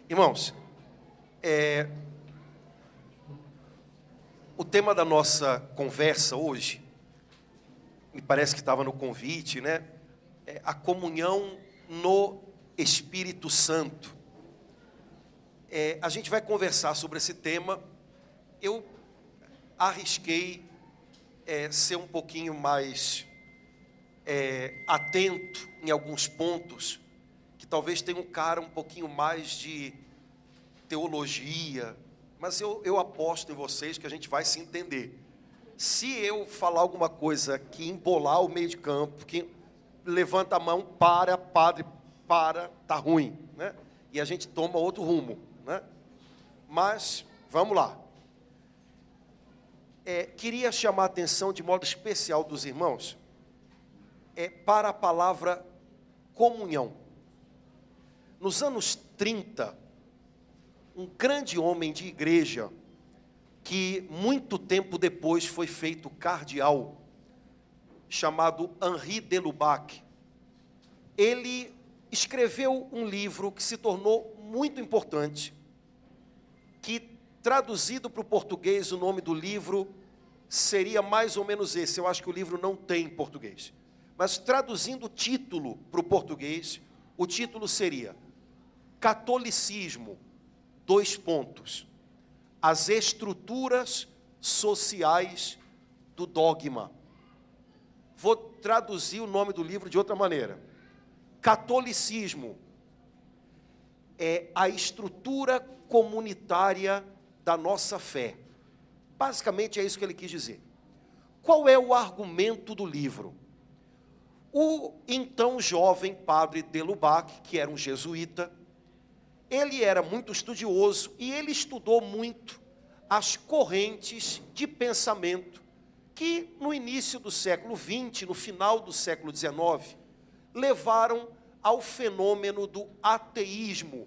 Irmãos, o tema da nossa conversa hoje, me parece que estava no convite, né? É a comunhão no Espírito Santo. A gente vai conversar sobre esse tema. Eu arrisquei ser um pouquinho mais atento em alguns pontos, que talvez tenha um cara um pouquinho mais de teologia, mas eu aposto em vocês que a gente vai se entender. Se eu falar alguma coisa que embolar o meio de campo, que levanta a mão, padre, tá ruim, né? E a gente toma outro rumo, né? Mas, vamos lá. Queria chamar a atenção de modo especial dos irmãos para a palavra comunhão. Nos anos 30, um grande homem de igreja, que muito tempo depois foi feito cardeal, chamado Henri de Lubac, ele escreveu um livro que se tornou muito importante, que traduzido para o português, o nome do livro seria mais ou menos esse. Eu acho que o livro não tem em português, mas traduzindo o título para o português, o título seria Catolicismo, as estruturas sociais do dogma. Vou traduzir o nome do livro de outra maneira. Catolicismo é a estrutura comunitária da nossa fé. Basicamente é isso que ele quis dizer. Qual é o argumento do livro? O então jovem padre de Lubac, que era um jesuíta, ele era muito estudioso e ele estudou muito as correntes de pensamento que no início do século XX, no final do século XIX, levaram ao fenômeno do ateísmo,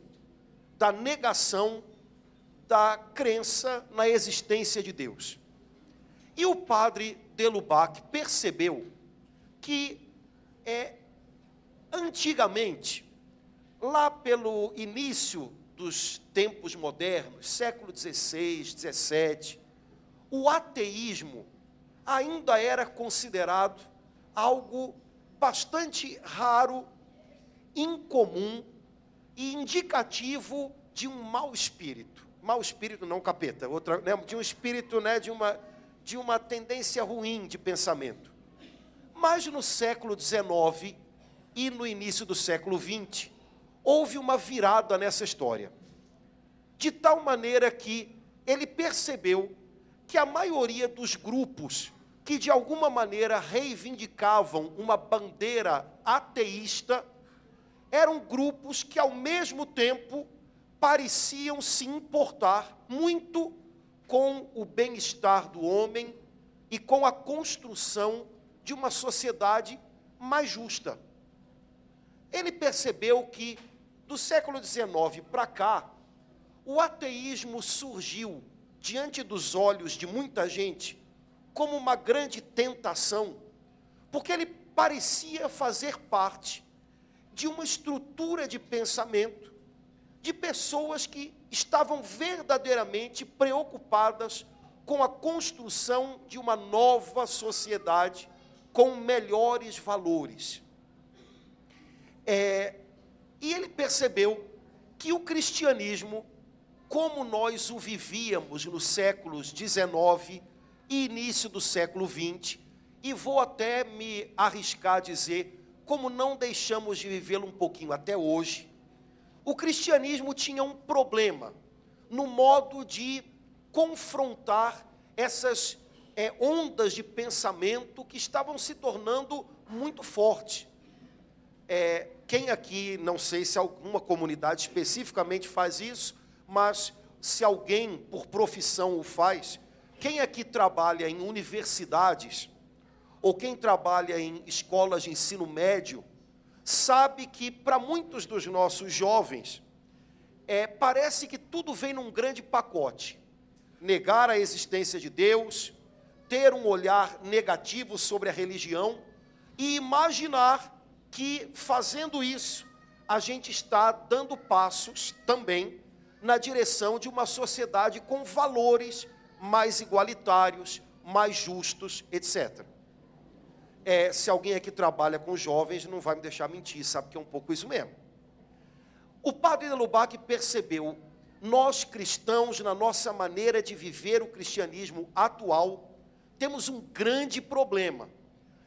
da negação da crença na existência de Deus. E o padre de Lubac percebeu que antigamente, lá pelo início dos tempos modernos, século XVI, XVII, o ateísmo ainda era considerado algo bastante raro, incomum e indicativo de um mau espírito. Mau espírito, não capeta, de um espírito, né, de uma tendência ruim de pensamento. Mas no século XIX e no início do século XX, houve uma virada nessa história, de tal maneira que ele percebeu que a maioria dos grupos que de alguma maneira reivindicavam uma bandeira ateísta eram grupos que ao mesmo tempo pareciam se importar muito com o bem-estar do homem e com a construção de uma sociedade mais justa. Ele percebeu que do século XIX para cá, o ateísmo surgiu diante dos olhos de muita gente como uma grande tentação, porque ele parecia fazer parte de uma estrutura de pensamento de pessoas que estavam verdadeiramente preocupadas com a construção de uma nova sociedade com melhores valores. E ele percebeu que o cristianismo, como nós o vivíamos nos séculos XIX e início do século XX, e vou até me arriscar a dizer, como não deixamos de vivê-lo um pouquinho até hoje, o cristianismo tinha um problema no modo de confrontar essas ondas de pensamento que estavam se tornando muito fortes. Quem aqui, não sei se alguma comunidade especificamente faz isso, mas se alguém por profissão o faz, quem aqui trabalha em universidades, ou quem trabalha em escolas de ensino médio, sabe que para muitos dos nossos jovens, parece que tudo vem num grande pacote. Negar a existência de Deus, ter um olhar negativo sobre a religião e imaginar que, fazendo isso, a gente está dando passos também na direção de uma sociedade com valores mais igualitários, mais justos, etc. Se alguém aqui trabalha com jovens, não vai me deixar mentir, sabe que é um pouco isso mesmo. O padre de Lubac percebeu, nós cristãos, na nossa maneira de viver o cristianismo atual, temos um grande problema.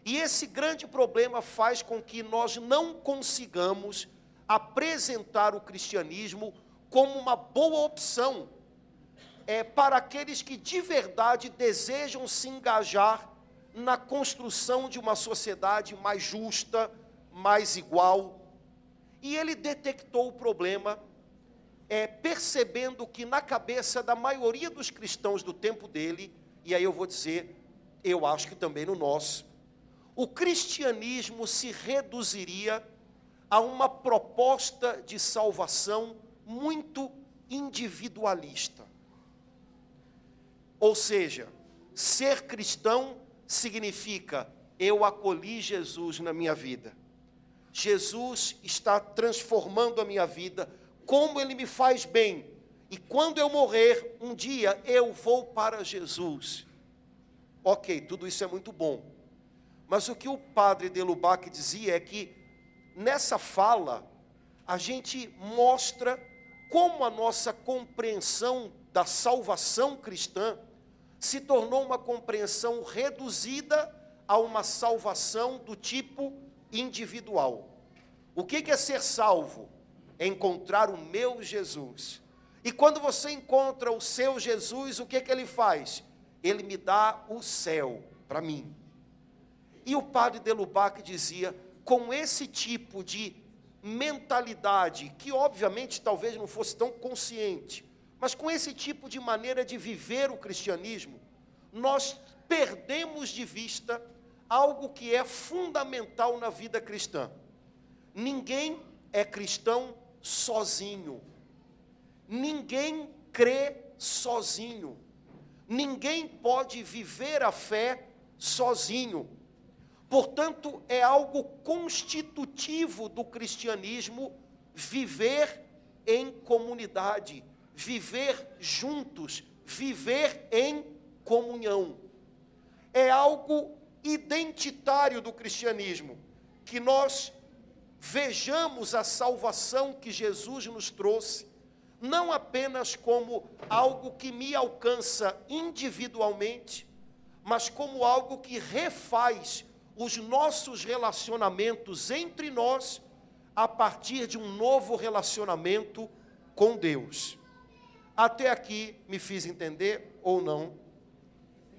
E esse grande problema faz com que nós não consigamos apresentar o cristianismo como uma boa opção para aqueles que de verdade desejam se engajar na construção de uma sociedade mais justa, mais igual. E ele detectou o problema, percebendo que na cabeça da maioria dos cristãos do tempo dele, e aí eu vou dizer, eu acho que também no nosso, o cristianismo se reduziria a uma proposta de salvação muito individualista. Ou seja, ser cristão significa, eu acolhi Jesus na minha vida. Jesus está transformando a minha vida, como Ele me faz bem. E quando eu morrer, um dia eu vou para Jesus. Ok, tudo isso é muito bom. Mas o que o padre de Lubac dizia é que, nessa fala, a gente mostra como a nossa compreensão da salvação cristã se tornou uma compreensão reduzida a uma salvação do tipo individual. O que é ser salvo? É encontrar o meu Jesus. E quando você encontra o seu Jesus, o que ele faz? Ele me dá o céu para mim. E o padre de Lubac dizia, com esse tipo de mentalidade, que obviamente talvez não fosse tão consciente, mas com esse tipo de maneira de viver o cristianismo, nós perdemos de vista algo que é fundamental na vida cristã. Ninguém é cristão sozinho. Ninguém crê sozinho. Ninguém pode viver a fé sozinho. Portanto, é algo constitutivo do cristianismo viver em comunidade, viver juntos, viver em comunhão. É algo identitário do cristianismo, que nós vejamos a salvação que Jesus nos trouxe, não apenas como algo que me alcança individualmente, mas como algo que refaz os nossos relacionamentos entre nós a partir de um novo relacionamento com Deus. Até aqui me fiz entender ou não?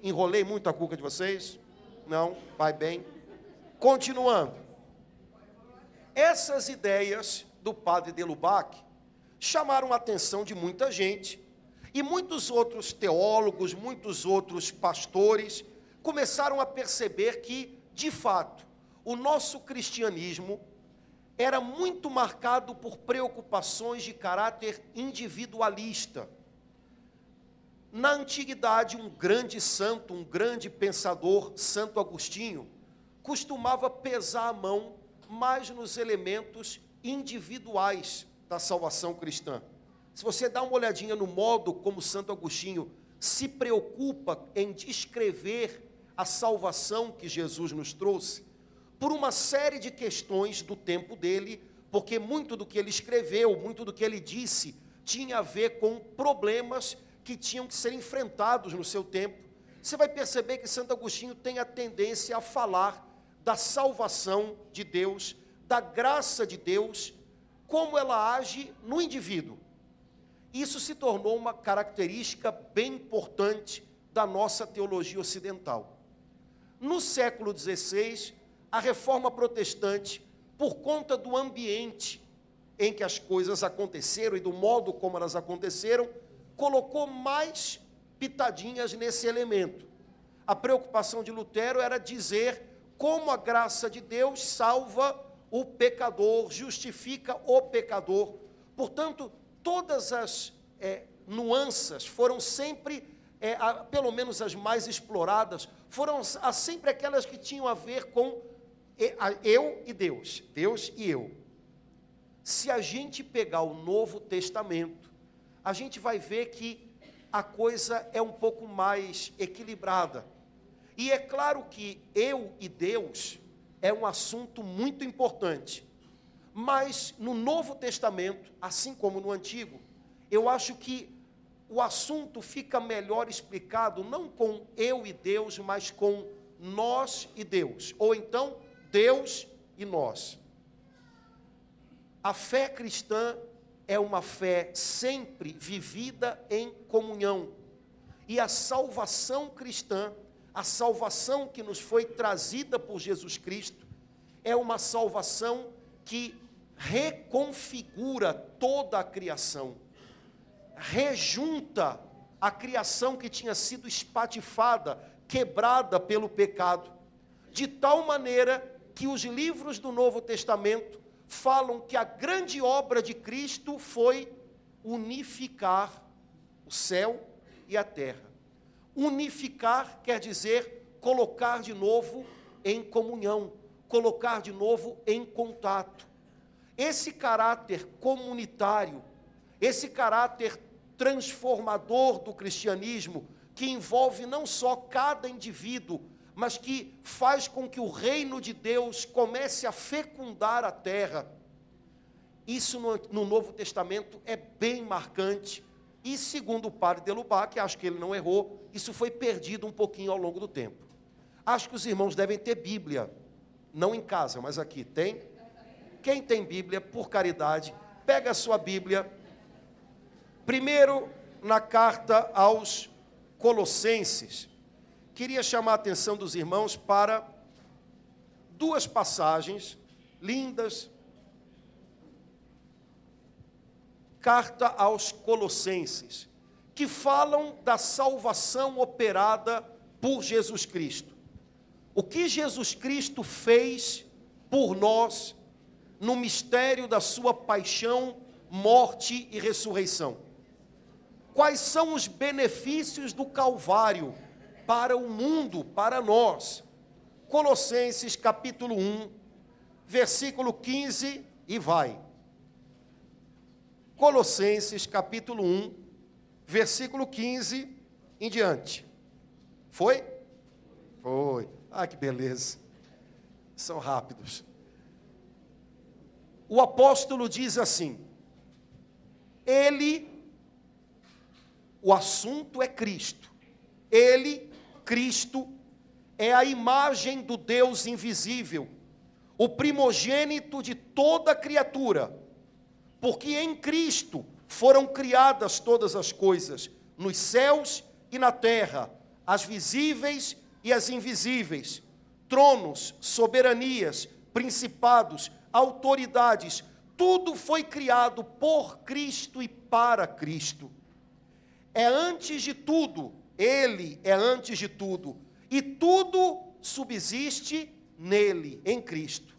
Enrolei muito a cuca de vocês? Não? Vai bem. Continuando. Essas ideias do padre de Lubac chamaram a atenção de muita gente, e muitos outros teólogos, muitos outros pastores começaram a perceber que, de fato, o nosso cristianismo era muito marcado por preocupações de caráter individualista. Na antiguidade, um grande santo, um grande pensador, Santo Agostinho, costumava pesar a mão mais nos elementos individuais da salvação cristã. Se você dá uma olhadinha no modo como Santo Agostinho se preocupa em descrever a salvação que Jesus nos trouxe, por uma série de questões do tempo dele, porque muito do que ele escreveu, muito do que ele disse, tinha a ver com problemas que tinham que ser enfrentados no seu tempo. Você vai perceber que Santo Agostinho tem a tendência a falar da salvação de Deus, da graça de Deus, como ela age no indivíduo. Isso se tornou uma característica bem importante da nossa teologia ocidental. No século XVI, a reforma protestante, por conta do ambiente em que as coisas aconteceram e do modo como elas aconteceram, colocou mais pitadinhas nesse elemento. A preocupação de Lutero era dizer como a graça de Deus salva o pecador, justifica o pecador. Portanto, todas as nuances foram sempre, pelo menos as mais exploradas, foram sempre aquelas que tinham a ver com eu e Deus, Deus e eu. Se a gente pegar o Novo Testamento, a gente vai ver que a coisa é um pouco mais equilibrada. E é claro que eu e Deus é um assunto muito importante. Mas no Novo Testamento, assim como no Antigo, eu acho que o assunto fica melhor explicado não com eu e Deus, mas com nós e Deus. Ou então, Deus e nós. A fé cristã é uma fé sempre vivida em comunhão. E a salvação cristã, a salvação que nos foi trazida por Jesus Cristo, é uma salvação que reconfigura toda a criação, rejunta a criação que tinha sido espatifada, quebrada pelo pecado, de tal maneira que os livros do Novo Testamento falam que a grande obra de Cristo foi unificar o céu e a terra. Unificar quer dizer colocar de novo em comunhão, colocar de novo em contato. Esse caráter comunitário, esse caráter transformador do cristianismo, que envolve não só cada indivíduo, mas que faz com que o reino de Deus comece a fecundar a terra. Isso no Novo Testamento é bem marcante. E segundo o padre Delubá, que acho que ele não errou, isso foi perdido um pouquinho ao longo do tempo. Acho que os irmãos devem ter Bíblia, não em casa, mas aqui. Tem? Quem tem Bíblia, por caridade, pega a sua Bíblia. Primeiro, na carta aos Colossenses, queria chamar a atenção dos irmãos para duas passagens lindas. Carta aos Colossenses, que falam da salvação operada por Jesus Cristo. O que Jesus Cristo fez por nós no mistério da sua paixão, morte e ressurreição. Quais são os benefícios do Calvário para o mundo, para nós? Colossenses capítulo 1, versículo 15 e vai. Colossenses capítulo 1, versículo 15 em diante. Foi? Foi. Ah, que beleza. São rápidos. O apóstolo diz assim: Ele, o assunto é Cristo. Ele, Cristo, é a imagem do Deus invisível, o primogênito de toda criatura, porque em Cristo foram criadas todas as coisas, nos céus e na terra, as visíveis e as invisíveis, tronos, soberanias, principados, autoridades, tudo foi criado por Cristo e para Cristo. É antes de tudo, Ele é antes de tudo, e tudo subsiste nele, em Cristo.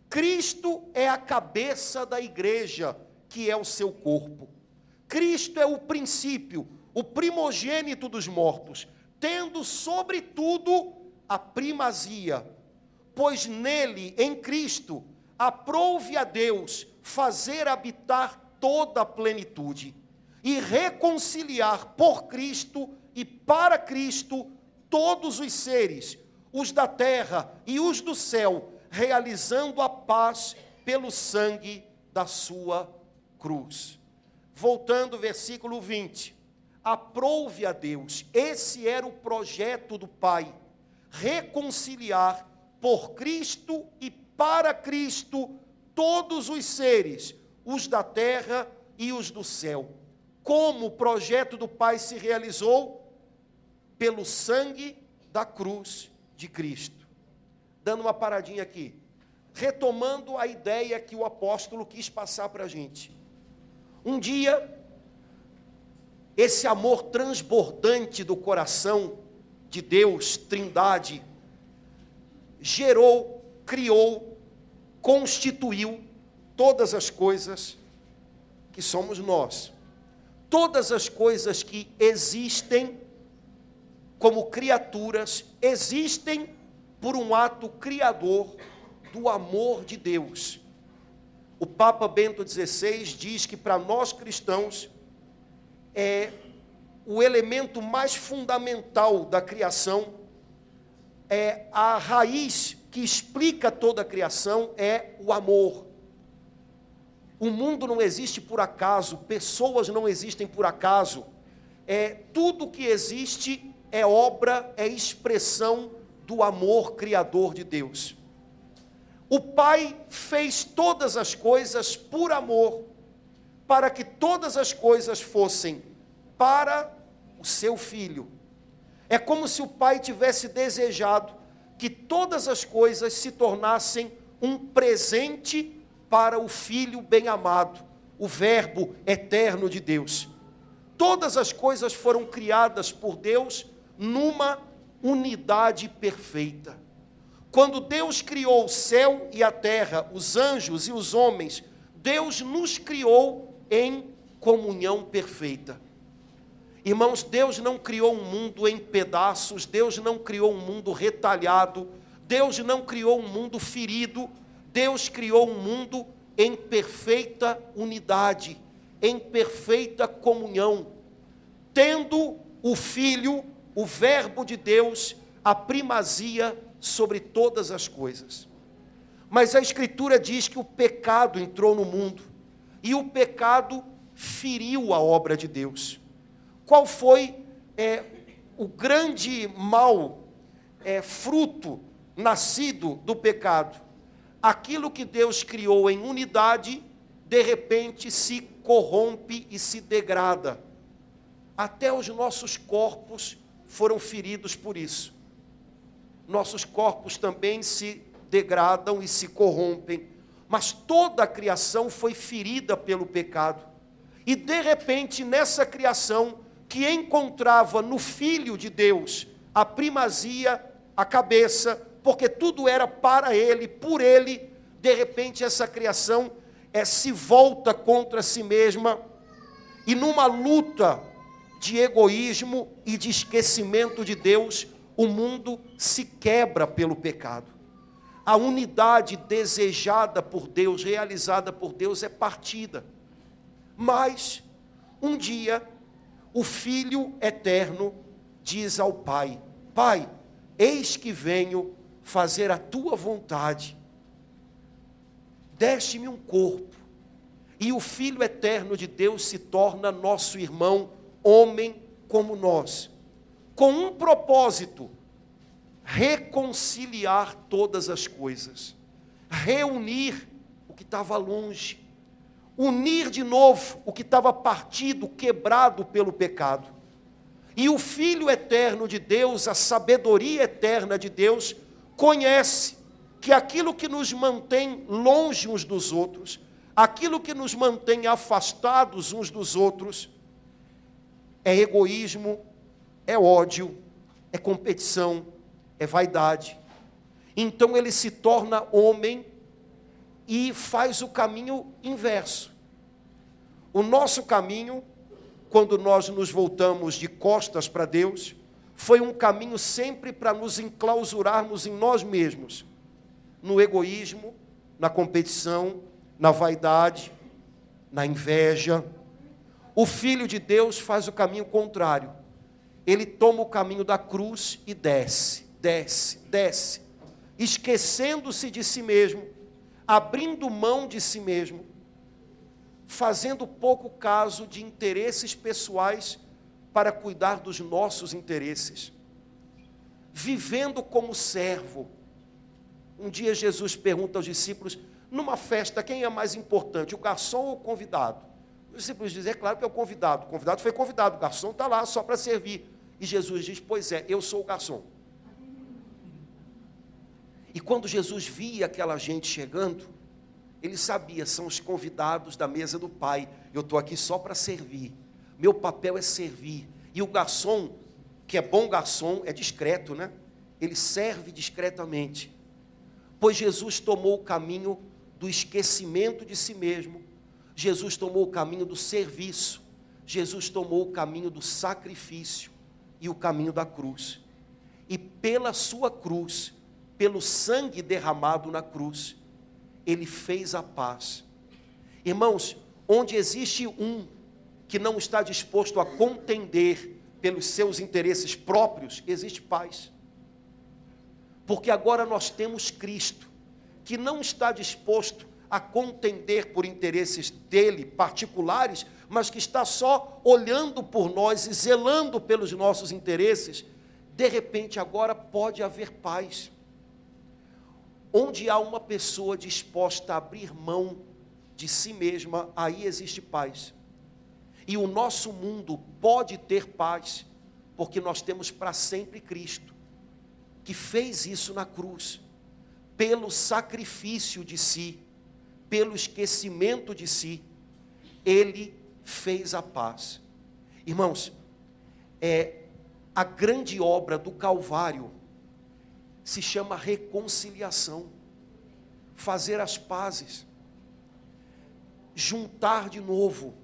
Cristo é a cabeça da igreja, que é o seu corpo. Cristo é o princípio, o primogênito dos mortos, tendo sobretudo a primazia, pois nele, em Cristo, aprouve a Deus fazer habitar toda a plenitude e reconciliar por Cristo e para Cristo todos os seres, os da terra e os do céu, realizando a paz pelo sangue da sua cruz. Voltando ao versículo 20. Aprouve a Deus, esse era o projeto do Pai, reconciliar por Cristo e para Cristo todos os seres, os da terra e os do céu. Como o projeto do Pai se realizou? Pelo sangue da cruz de Cristo. Dando uma paradinha aqui, retomando a ideia que o apóstolo quis passar para a gente. Um dia, esse amor transbordante do coração de Deus, Trindade, gerou, criou, constituiu todas as coisas que somos nós. Todas as coisas que existem como criaturas, existem por um ato criador do amor de Deus. O Papa Bento XVI diz que para nós cristãos, o elemento mais fundamental da criação, a raiz que explica toda a criação é o amor. O mundo não existe por acaso, pessoas não existem por acaso. Tudo que existe é obra, é expressão do amor criador de Deus. O Pai fez todas as coisas por amor, para que todas as coisas fossem para o seu Filho. É como se o Pai tivesse desejado que todas as coisas se tornassem um presente para o Filho bem-amado, o Verbo eterno de Deus. Todas as coisas foram criadas por Deus numa unidade perfeita. Quando Deus criou o céu e a terra, os anjos e os homens, Deus nos criou em comunhão perfeita. Irmãos, Deus não criou um mundo em pedaços, Deus não criou um mundo retalhado, Deus não criou um mundo ferido, Deus criou um mundo em perfeita unidade, em perfeita comunhão, tendo o Filho, o Verbo de Deus, a primazia sobre todas as coisas. Mas a Escritura diz que o pecado entrou no mundo, e o pecado feriu a obra de Deus. Qual foi o grande mal, fruto nascido do pecado? Aquilo que Deus criou em unidade, de repente se corrompe e se degrada. Até os nossos corpos foram feridos por isso. Nossos corpos também se degradam e se corrompem, mas toda a criação foi ferida pelo pecado. E de repente, nessa criação, que encontrava no Filho de Deus a primazia, a cabeça, porque tudo era para Ele, por Ele, de repente essa criação se volta contra si mesma, e numa luta de egoísmo e de esquecimento de Deus, o mundo se quebra pelo pecado. A unidade desejada por Deus, realizada por Deus, é partida. Mas, um dia, o Filho eterno diz ao Pai: Pai, eis que venho fazer a tua vontade. Deste-me um corpo. E o Filho eterno de Deus se torna nosso irmão, homem como nós, com um propósito: reconciliar todas as coisas, reunir o que estava longe, unir de novo o que estava partido, quebrado pelo pecado. E o Filho eterno de Deus, a sabedoria eterna de Deus, conhece que aquilo que nos mantém longe uns dos outros, aquilo que nos mantém afastados uns dos outros, é egoísmo, é ódio, é competição, é vaidade. Então ele se torna homem e faz o caminho inverso. O nosso caminho, quando nós nos voltamos de costas para Deus, foi um caminho sempre para nos enclausurarmos em nós mesmos, no egoísmo, na competição, na vaidade, na inveja. O Filho de Deus faz o caminho contrário. Ele toma o caminho da cruz e desce, esquecendo-se de si mesmo, abrindo mão de si mesmo, fazendo pouco caso de interesses pessoais para cuidar dos nossos interesses, vivendo como servo. Um dia Jesus pergunta aos discípulos: numa festa, quem é mais importante, o garçom ou o convidado? Os discípulos dizem: é claro que é o convidado foi convidado, o garçom está lá só para servir. E Jesus diz: pois é, eu sou o garçom. E quando Jesus via aquela gente chegando, ele sabia: são os convidados da mesa do Pai, eu estou aqui só para servir, meu papel é servir. E o garçom, que é bom garçom, é discreto, né? Ele serve discretamente, pois Jesus tomou o caminho do esquecimento de si mesmo, Jesus tomou o caminho do serviço, Jesus tomou o caminho do sacrifício e o caminho da cruz. E pela sua cruz, pelo sangue derramado na cruz, ele fez a paz. Irmãos, onde existe um que não está disposto a contender pelos seus interesses próprios, existe paz. Porque agora nós temos Cristo, que não está disposto a contender por interesses dele, particulares, mas que está só olhando por nós e zelando pelos nossos interesses. De repente, agora pode haver paz. Onde há uma pessoa disposta a abrir mão de si mesma, aí existe paz. E o nosso mundo pode ter paz, porque nós temos para sempre Cristo, que fez isso na cruz, pelo sacrifício de si, pelo esquecimento de si, ele fez a paz. Irmãos, a grande obra do Calvário se chama reconciliação, fazer as pazes, juntar de novo,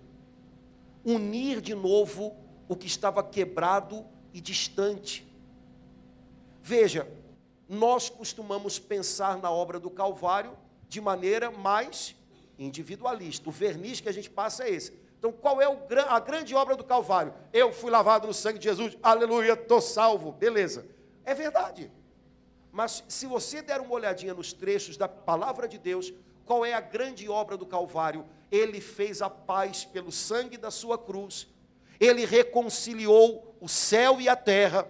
unir de novo o que estava quebrado e distante. Veja, nós costumamos pensar na obra do Calvário de maneira mais individualista. O verniz que a gente passa é esse. Então, qual é a grande obra do Calvário? Eu fui lavado no sangue de Jesus, aleluia, estou salvo, beleza. É verdade. Mas se você der uma olhadinha nos trechos da palavra de Deus, qual é a grande obra do Calvário? Ele fez a paz pelo sangue da sua cruz. Ele reconciliou o céu e a terra.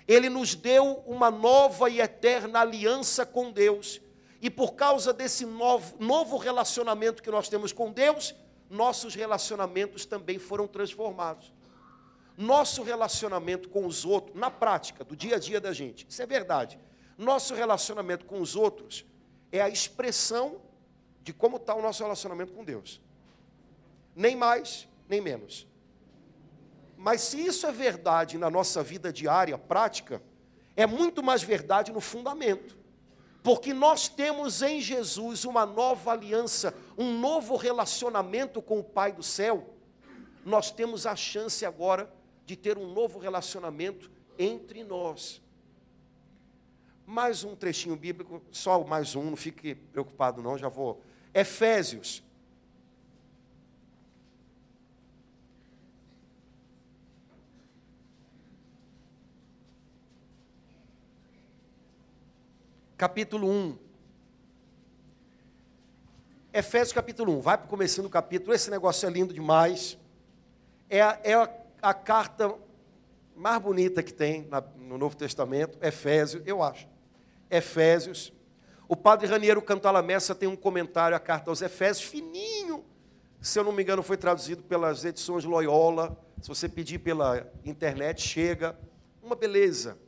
Ele nos deu uma nova e eterna aliança com Deus. E por causa desse novo relacionamento que nós temos com Deus, nossos relacionamentos também foram transformados. Nosso relacionamento com os outros, na prática, do dia a dia da gente, isso é verdade. Nosso relacionamento com os outros é a expressão de como está o nosso relacionamento com Deus. Nem mais, nem menos. Mas se isso é verdade na nossa vida diária, prática, é muito mais verdade no fundamento. Porque nós temos em Jesus uma nova aliança, um novo relacionamento com o Pai do céu. Nós temos a chance agora de ter um novo relacionamento entre nós. Mais um trechinho bíblico, só mais um, não fique preocupado não, já vou. Efésios. Capítulo 1. Efésios capítulo 1. Vai para o comecinho do capítulo. Esse negócio é lindo demais. É a carta mais bonita que tem no Novo Testamento. Efésios, eu acho. Efésios. O padre Raniero Cantalamessa tem um comentário à carta aos Efésios, fininho. Se eu não me engano, foi traduzido pelas edições Loyola. Se você pedir pela internet, chega. Uma beleza.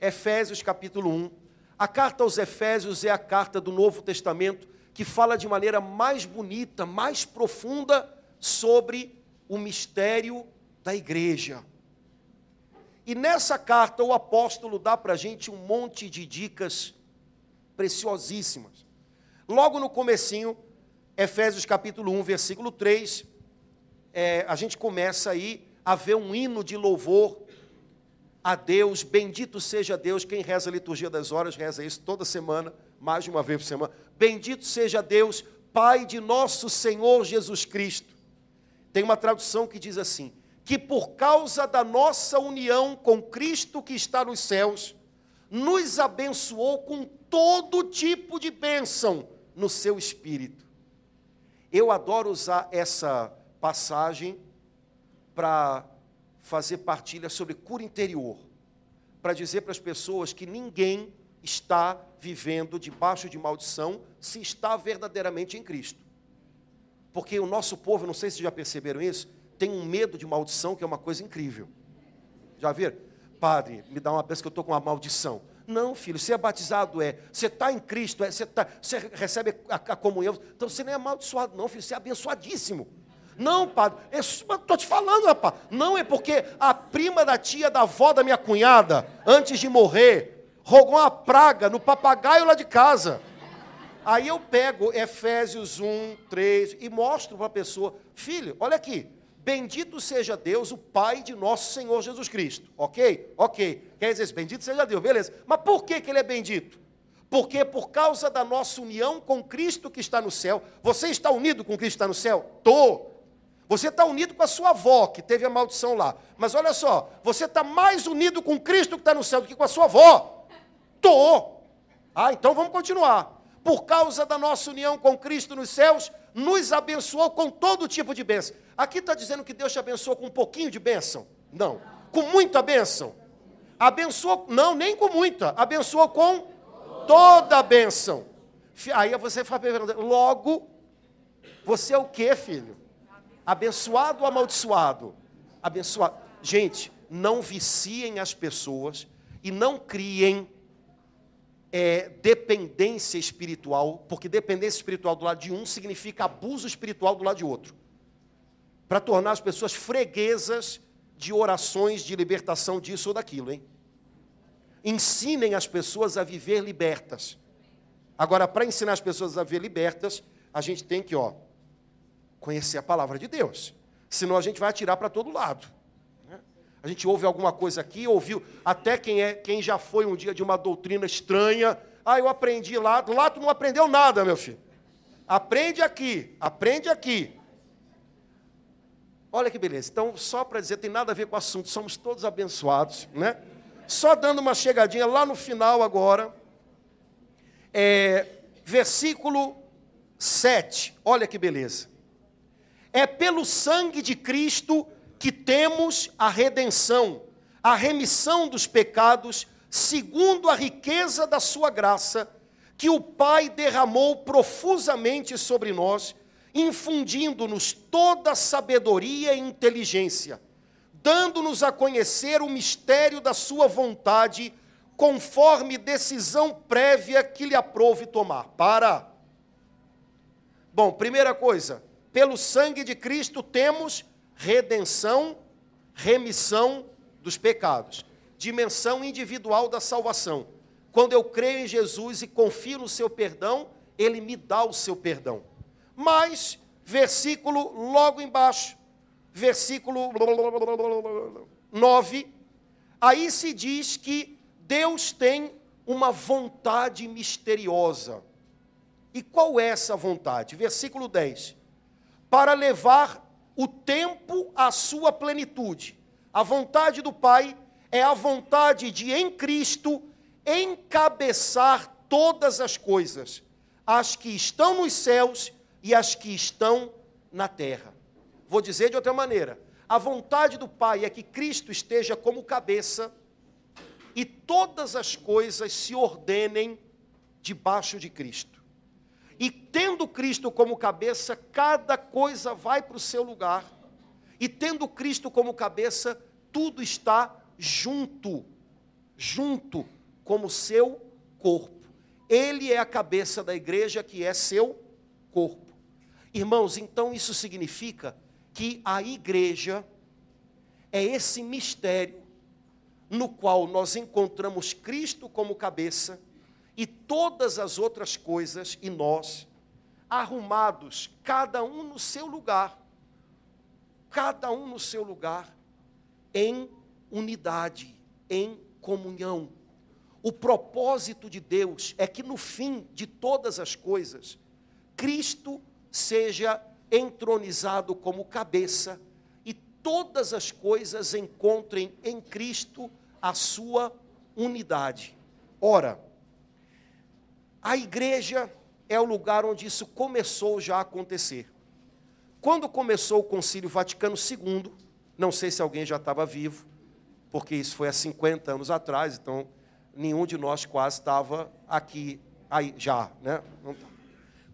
Efésios capítulo 1. A carta aos Efésios é a carta do Novo Testamento que fala de maneira mais bonita, mais profunda sobre o mistério da igreja. E nessa carta o apóstolo dá para a gente um monte de dicas preciosíssimas. Logo no comecinho, Efésios capítulo 1, versículo 3, a gente começa aí a ver um hino de louvor a Deus. Bendito seja Deus. Quem reza a liturgia das horas, reza isso toda semana, mais de uma vez por semana. Bendito seja Deus, Pai de nosso Senhor Jesus Cristo. Tem uma tradução que diz assim, que por causa da nossa união com Cristo que está nos céus, nos abençoou com todo tipo de bênção no seu Espírito. Eu adoro usar essa passagem para fazer partilha sobre cura interior, para dizer para as pessoas que ninguém está vivendo debaixo de maldição se está verdadeiramente em Cristo. Porque o nosso povo, não sei se já perceberam isso, tem um medo de maldição que é uma coisa incrível. Já viram? Padre, me dá uma bênção que eu estou com uma maldição. Não, filho, você é batizado, você está em Cristo, você recebe a comunhão, então você não é amaldiçoado, não, filho, você é abençoadíssimo. Não, padre, estou te falando, rapaz. Não, é porque a prima da tia da avó da minha cunhada, antes de morrer, rogou uma praga no papagaio lá de casa. Aí eu pego Efésios 1, 3 e mostro para a pessoa, filho, olha aqui, bendito seja Deus, o Pai de nosso Senhor Jesus Cristo. Ok? Ok. Quer dizer, bendito seja Deus, beleza. Mas por que ele é bendito? Porque por causa da nossa união com Cristo que está no céu. Você está unido com Cristo que está no céu? Estou. Você está unido com a sua avó, que teve a maldição lá. Mas olha só, você está mais unido com Cristo que está no céu do que com a sua avó. Estou. Então vamos continuar. Por causa da nossa união com Cristo nos céus, nos abençoou com todo tipo de bênção. Aqui está dizendo que Deus te abençoou com um pouquinho de bênção? Não. Com muita bênção? Abençoou, não, nem com muita. Abençoou com toda a bênção. Aí você faz a pergunta, logo, você é o quê, filho? Abençoado ou amaldiçoado? Abençoado. Gente, não viciem as pessoas e não criem dependência espiritual, porque dependência espiritual do lado de um significa abuso espiritual do lado de outro. Para tornar as pessoas freguesas de orações de libertação disso ou daquilo, hein? Ensinem as pessoas a viver libertas. Agora, para ensinar as pessoas a viver libertas, a gente tem que, conhecer a palavra de Deus. Senão a gente vai atirar para todo lado. A gente ouve alguma coisa aqui, ouviu, até quem já foi um dia de uma doutrina estranha, eu aprendi lá tu não aprendeu nada, meu filho. Aprende aqui. Olha que beleza. Então, só para dizer, tem nada a ver com o assunto, somos todos abençoados, né? Só dando uma chegadinha lá no final agora, versículo 7, olha que beleza. É pelo sangue de Cristo que temos a redenção, a remissão dos pecados, segundo a riqueza da sua graça, que o Pai derramou profusamente sobre nós, infundindo-nos toda a sabedoria e inteligência, dando-nos a conhecer o mistério da sua vontade, conforme decisão prévia que lhe aprouve tomar. Bom, primeira coisa, pelo sangue de Cristo temos redenção, remissão dos pecados. Dimensão individual da salvação. Quando eu creio em Jesus e confio no seu perdão, Ele me dá o seu perdão. Mas, versículo logo embaixo, versículo 9, aí se diz que Deus tem uma vontade misteriosa. E qual é essa vontade? Versículo 10. Para levar o tempo à sua plenitude. A vontade do Pai é a vontade de, em Cristo, encabeçar todas as coisas, as que estão nos céus e as que estão na terra. Vou dizer de outra maneira, a vontade do Pai é que Cristo esteja como cabeça e todas as coisas se ordenem debaixo de Cristo. E tendo Cristo como cabeça, cada coisa vai para o seu lugar. E tendo Cristo como cabeça, tudo está junto como seu corpo. Ele é a cabeça da igreja, que é seu corpo. Irmãos, então isso significa que a igreja é esse mistério no qual nós encontramos Cristo como cabeça e todas as outras coisas e nós arrumados, cada um no seu lugar, em unidade, em comunhão. O propósito de Deus é que no fim de todas as coisas, Cristo seja entronizado como cabeça e todas as coisas encontrem em Cristo a sua unidade. Ora, a igreja é o lugar onde isso começou já a acontecer. Quando começou o Concílio Vaticano II, não sei se alguém já estava vivo, porque isso foi há 50 anos atrás, então nenhum de nós quase estava aqui, aí já, né?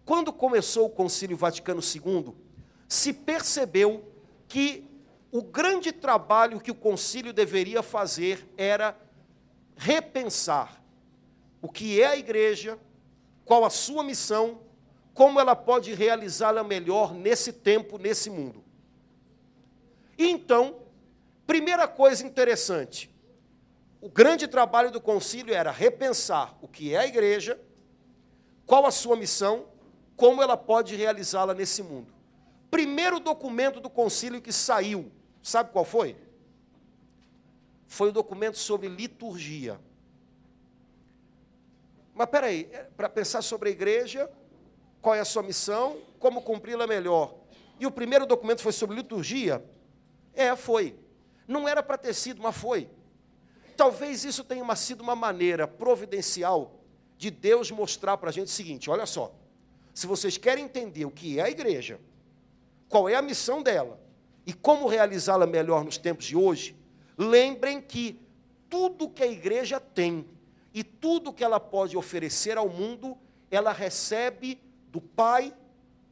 Quando começou o Concílio Vaticano II, se percebeu que o grande trabalho que o concílio deveria fazer era repensar o que é a igreja, qual a sua missão, como ela pode realizá-la melhor nesse tempo, nesse mundo. E então, primeira coisa interessante, o grande trabalho do concílio era repensar o que é a igreja, qual a sua missão, como ela pode realizá-la nesse mundo. Primeiro documento do concílio que saiu, sabe qual foi? Foi o documento sobre liturgia. Mas espera aí, para pensar sobre a igreja, qual é a sua missão, como cumpri-la melhor. E o primeiro documento foi sobre liturgia? Foi. Não era para ter sido, mas foi. Talvez isso tenha sido uma maneira providencial de Deus mostrar para a gente o seguinte: olha só, se vocês querem entender o que é a igreja, qual é a missão dela e como realizá-la melhor nos tempos de hoje, lembrem que tudo que a igreja tem e tudo que ela pode oferecer ao mundo, ela recebe do Pai,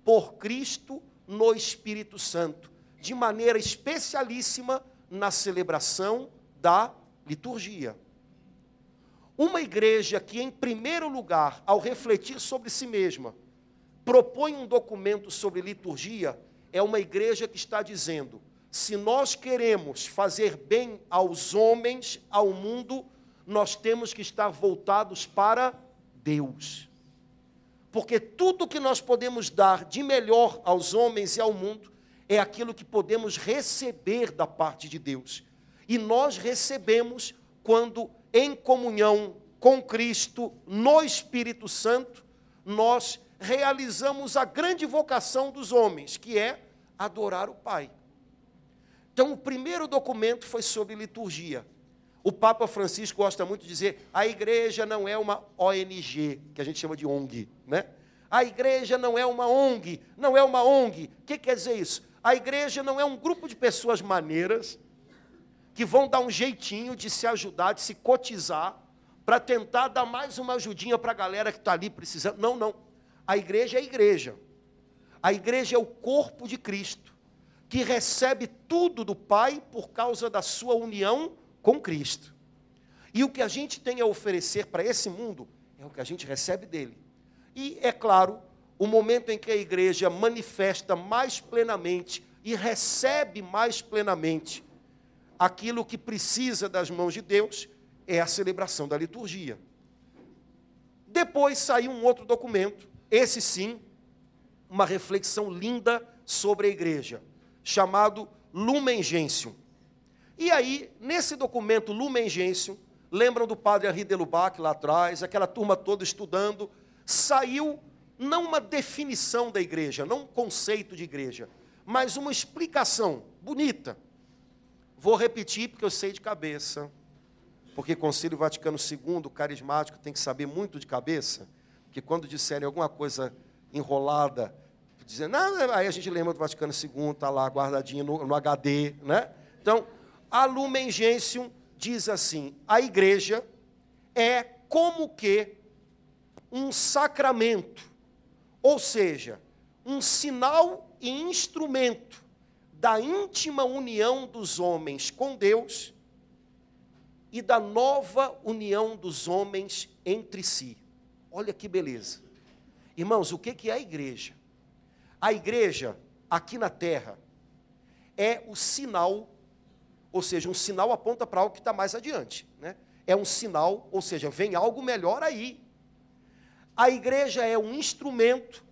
por Cristo, no Espírito Santo, de maneira especialíssima na celebração da liturgia. Uma igreja que, em primeiro lugar, ao refletir sobre si mesma, propõe um documento sobre liturgia, é uma igreja que está dizendo: se nós queremos fazer bem aos homens, ao mundo, nós temos que estar voltados para Deus. Porque tudo que nós podemos dar de melhor aos homens e ao mundo é aquilo que podemos receber da parte de Deus. E nós recebemos quando, em comunhão com Cristo, no Espírito Santo, nós realizamos a grande vocação dos homens, que é adorar o Pai. Então, o primeiro documento foi sobre liturgia. O Papa Francisco gosta muito de dizer: a igreja não é uma ONG, que a gente chama de ONG, né? A igreja não é uma ONG, não é uma ONG. O que quer dizer isso? A igreja não é um grupo de pessoas maneiras que vão dar um jeitinho de se ajudar, de se cotizar, para tentar dar mais uma ajudinha para a galera que está ali precisando. Não, não. A igreja é a igreja. A igreja é o corpo de Cristo, que recebe tudo do Pai por causa da sua união com Cristo. E o que a gente tem a oferecer para esse mundo é o que a gente recebe dele. E, é claro, o momento em que a igreja manifesta mais plenamente e recebe mais plenamente aquilo que precisa das mãos de Deus é a celebração da liturgia. Depois saiu um outro documento, esse sim, uma reflexão linda sobre a igreja, chamado Lumen Gentium. E aí, nesse documento Lumen Gentium, lembram do padre Henri de Lubac lá atrás, aquela turma toda estudando, saiu não uma definição da igreja, não um conceito de igreja, mas uma explicação bonita. Vou repetir porque eu sei de cabeça, porque Concílio Vaticano II, carismático, tem que saber muito de cabeça, porque quando disserem alguma coisa enrolada, dizendo, aí a gente lembra do Vaticano II, está lá guardadinho no HD, né? Então, a Lumen Gentium diz assim: a igreja é como que um sacramento, ou seja, um sinal e instrumento da íntima união dos homens com Deus e da nova união dos homens entre si. Olha que beleza. Irmãos, o que é a igreja? A igreja, aqui na terra, é o sinal, ou seja, um sinal aponta para algo que está mais adiante, né? É um sinal, ou seja, vem algo melhor aí. A igreja é um instrumento,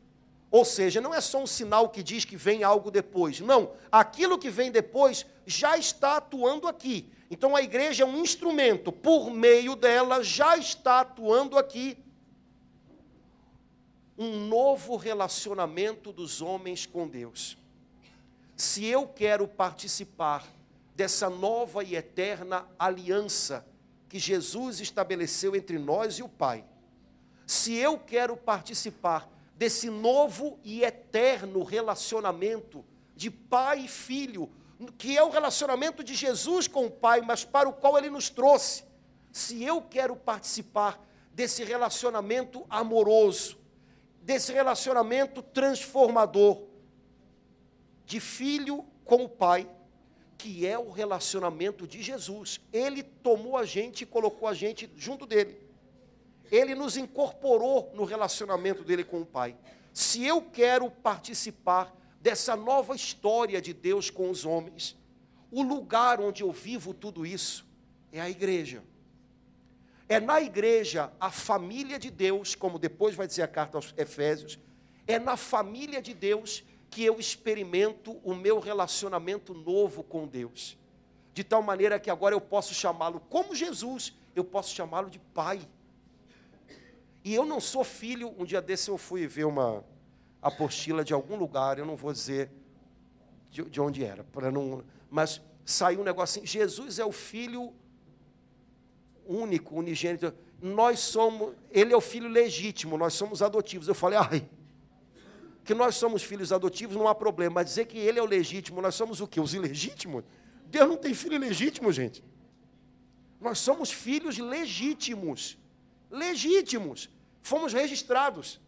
ou seja, não é só um sinal que diz que vem algo depois. Não, aquilo que vem depois já está atuando aqui. Então a igreja é um instrumento, por meio dela já está atuando aqui um novo relacionamento dos homens com Deus. Se eu quero participar dessa nova e eterna aliança que Jesus estabeleceu entre nós e o Pai, se eu quero participar desse novo e eterno relacionamento de pai e filho, que é o relacionamento de Jesus com o Pai, mas para o qual Ele nos trouxe, se eu quero participar desse relacionamento amoroso, desse relacionamento transformador, de filho com o Pai, que é o relacionamento de Jesus. Ele tomou a gente e colocou a gente junto dele. Ele nos incorporou no relacionamento dele com o Pai. Se eu quero participar dessa nova história de Deus com os homens, o lugar onde eu vivo tudo isso é a igreja. É na igreja a família de Deus, como depois vai dizer a carta aos Efésios, é na família de Deus que eu experimento o meu relacionamento novo com Deus. De tal maneira que agora eu posso chamá-lo como Jesus, eu posso chamá-lo de Pai. E eu não sou filho. Um dia desse eu fui ver uma apostila de algum lugar, eu não vou dizer de onde era, para não, mas saiu um negocinho. Jesus é o Filho único, unigênito. Ele é o filho legítimo, nós somos adotivos. Eu falei, que nós somos filhos adotivos não há problema, mas dizer que ele é o legítimo, nós somos o quê? Os ilegítimos? Deus não tem filho ilegítimo, gente. Nós somos filhos legítimos. Legítimos. Fomos registrados.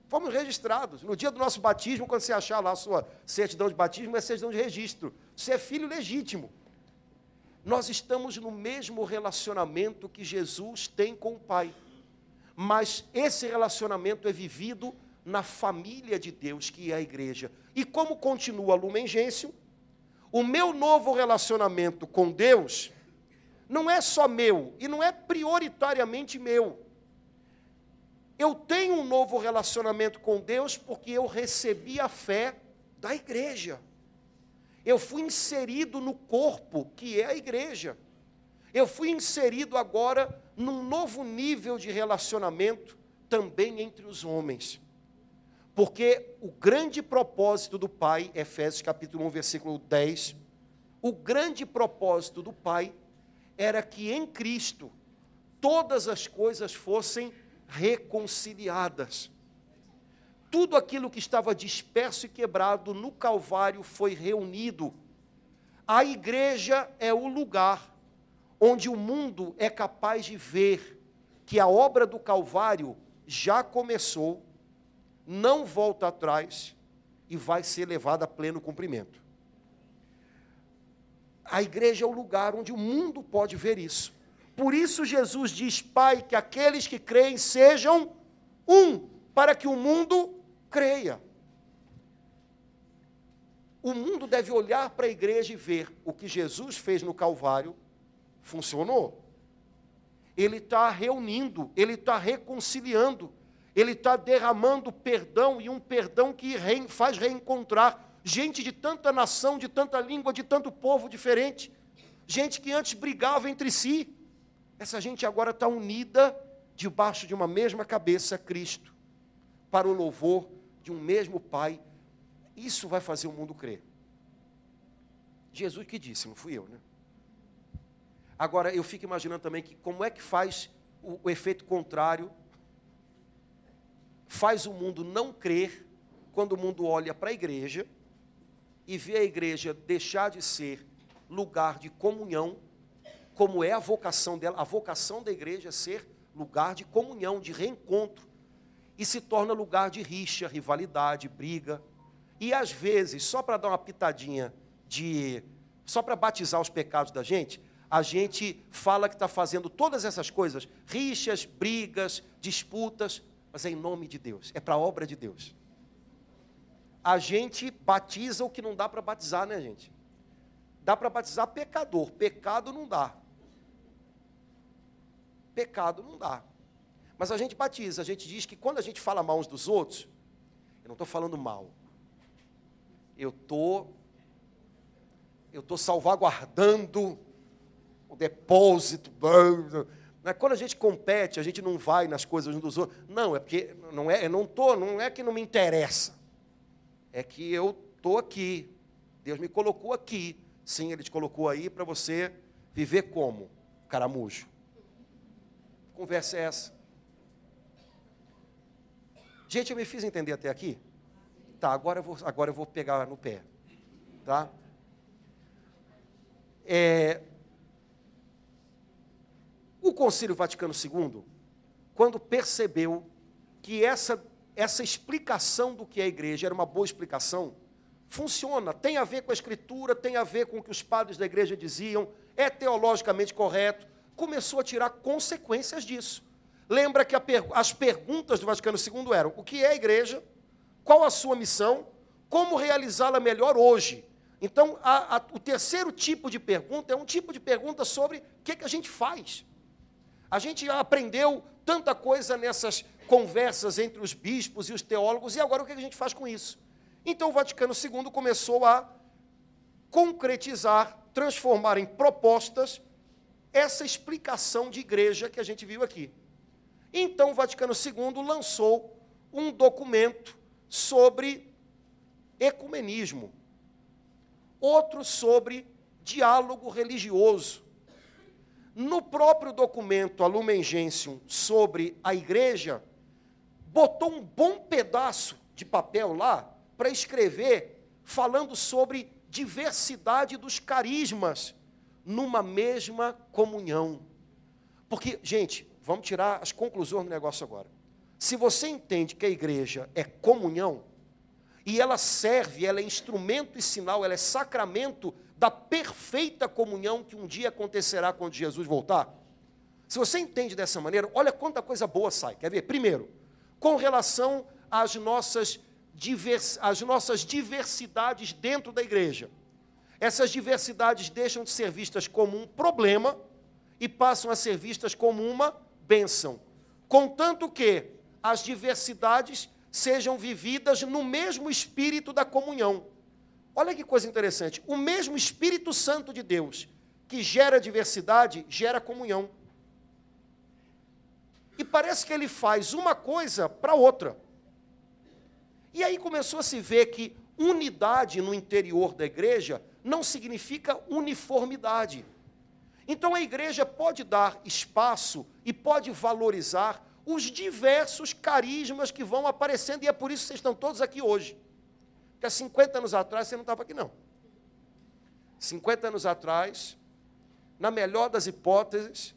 Fomos registrados. No dia do nosso batismo, quando você achar lá a sua certidão de batismo, é certidão de registro. Você é filho legítimo. Nós estamos no mesmo relacionamento que Jesus tem com o Pai. Mas esse relacionamento é vivido na família de Deus, que é a igreja. E como continua Lumen Gentium, o meu novo relacionamento com Deus não é só meu, e não é prioritariamente meu. Eu tenho um novo relacionamento com Deus porque eu recebi a fé da igreja. Eu fui inserido no corpo, que é a igreja. Eu fui inserido agora num novo nível de relacionamento também entre os homens. Porque o grande propósito do Pai, Efésios capítulo 1, versículo 10, o grande propósito do Pai era que em Cristo todas as coisas fossem reconciliadas. Tudo aquilo que estava disperso e quebrado no Calvário foi reunido. A igreja é o lugar onde o mundo é capaz de ver que a obra do Calvário já começou, não volta atrás e vai ser levada a pleno cumprimento. A igreja é o lugar onde o mundo pode ver isso. Por isso Jesus diz, Pai, que aqueles que creem sejam um, para que o mundo creia. O mundo deve olhar para a igreja e ver o que Jesus fez no Calvário funcionou. Ele está reunindo, ele está reconciliando, ele está derramando perdão, e um perdão que faz reencontrar gente de tanta nação, de tanta língua, de tanto povo diferente, gente que antes brigava entre si. Essa gente agora está unida debaixo de uma mesma cabeça, Cristo, para o louvor de um mesmo Pai. Isso vai fazer o mundo crer. Jesus que disse, não fui eu, né? Agora, eu fico imaginando também que como é que faz o efeito contrário, faz o mundo não crer quando o mundo olha para a igreja e vê a igreja deixar de ser lugar de comunhão, como é a vocação dela. A vocação da igreja é ser lugar de comunhão, de reencontro, e se torna lugar de rixa, rivalidade, briga. E às vezes, só para dar uma pitadinha só para batizar os pecados da gente, a gente fala que está fazendo todas essas coisas, rixas, brigas, disputas, mas é em nome de Deus, é para a obra de Deus. A gente batiza o que não dá para batizar, né, gente? Dá para batizar pecador, pecado não dá. Pecado não dá. Mas a gente batiza, a gente diz que quando a gente fala mal uns dos outros, eu não estou falando mal. Eu estou salvaguardando o depósito. Quando a gente compete, a gente não vai nas coisas uns dos outros. Não, é porque não é que não me interessa. É que eu estou aqui. Deus me colocou aqui. Sim, Ele te colocou aí para você viver como? Caramujo. Que conversa é essa? Gente, eu me fiz entender até aqui? Tá, agora eu vou pegar no pé. Tá? O Concílio Vaticano II, quando percebeu que essa explicação do que é a igreja era uma boa explicação, funciona, tem a ver com a Escritura, tem a ver com o que os padres da igreja diziam, é teologicamente correto, começou a tirar consequências disso. Lembra que as perguntas do Vaticano II eram: o que é a igreja? Qual a sua missão? Como realizá-la melhor hoje? Então, o terceiro tipo de pergunta é um tipo de pergunta sobre o que a gente faz. A gente já aprendeu tanta coisa nessas conversas entre os bispos e os teólogos, e agora o que a gente faz com isso? Então, o Vaticano II começou a concretizar, transformar em propostas essa explicação de igreja que a gente viu aqui. Então, o Vaticano II lançou um documento sobre ecumenismo, outro sobre diálogo religioso. No próprio documento a Lumen Gentium sobre a igreja, botou um bom pedaço de papel lá para escrever, falando sobre diversidade dos carismas numa mesma comunhão. Porque, gente, vamos tirar as conclusões do negócio agora. Se você entende que a igreja é comunhão, e ela serve, ela é instrumento e sinal, ela é sacramento da perfeita comunhão que um dia acontecerá quando Jesus voltar. Se você entende dessa maneira, olha quanta coisa boa sai. Quer ver? Primeiro, com relação às nossas diversidades dentro da igreja. Essas diversidades deixam de ser vistas como um problema e passam a ser vistas como uma bênção. Contanto que as diversidades sejam vividas no mesmo espírito da comunhão. Olha que coisa interessante. O mesmo Espírito Santo de Deus que gera diversidade, gera comunhão. E parece que ele faz uma coisa para outra. E aí começou a se ver que unidade no interior da igreja não significa uniformidade. Então a igreja pode dar espaço e pode valorizar os diversos carismas que vão aparecendo, e é por isso que vocês estão todos aqui hoje. Porque há 50 anos atrás você não estava aqui, não. 50 anos atrás, na melhor das hipóteses,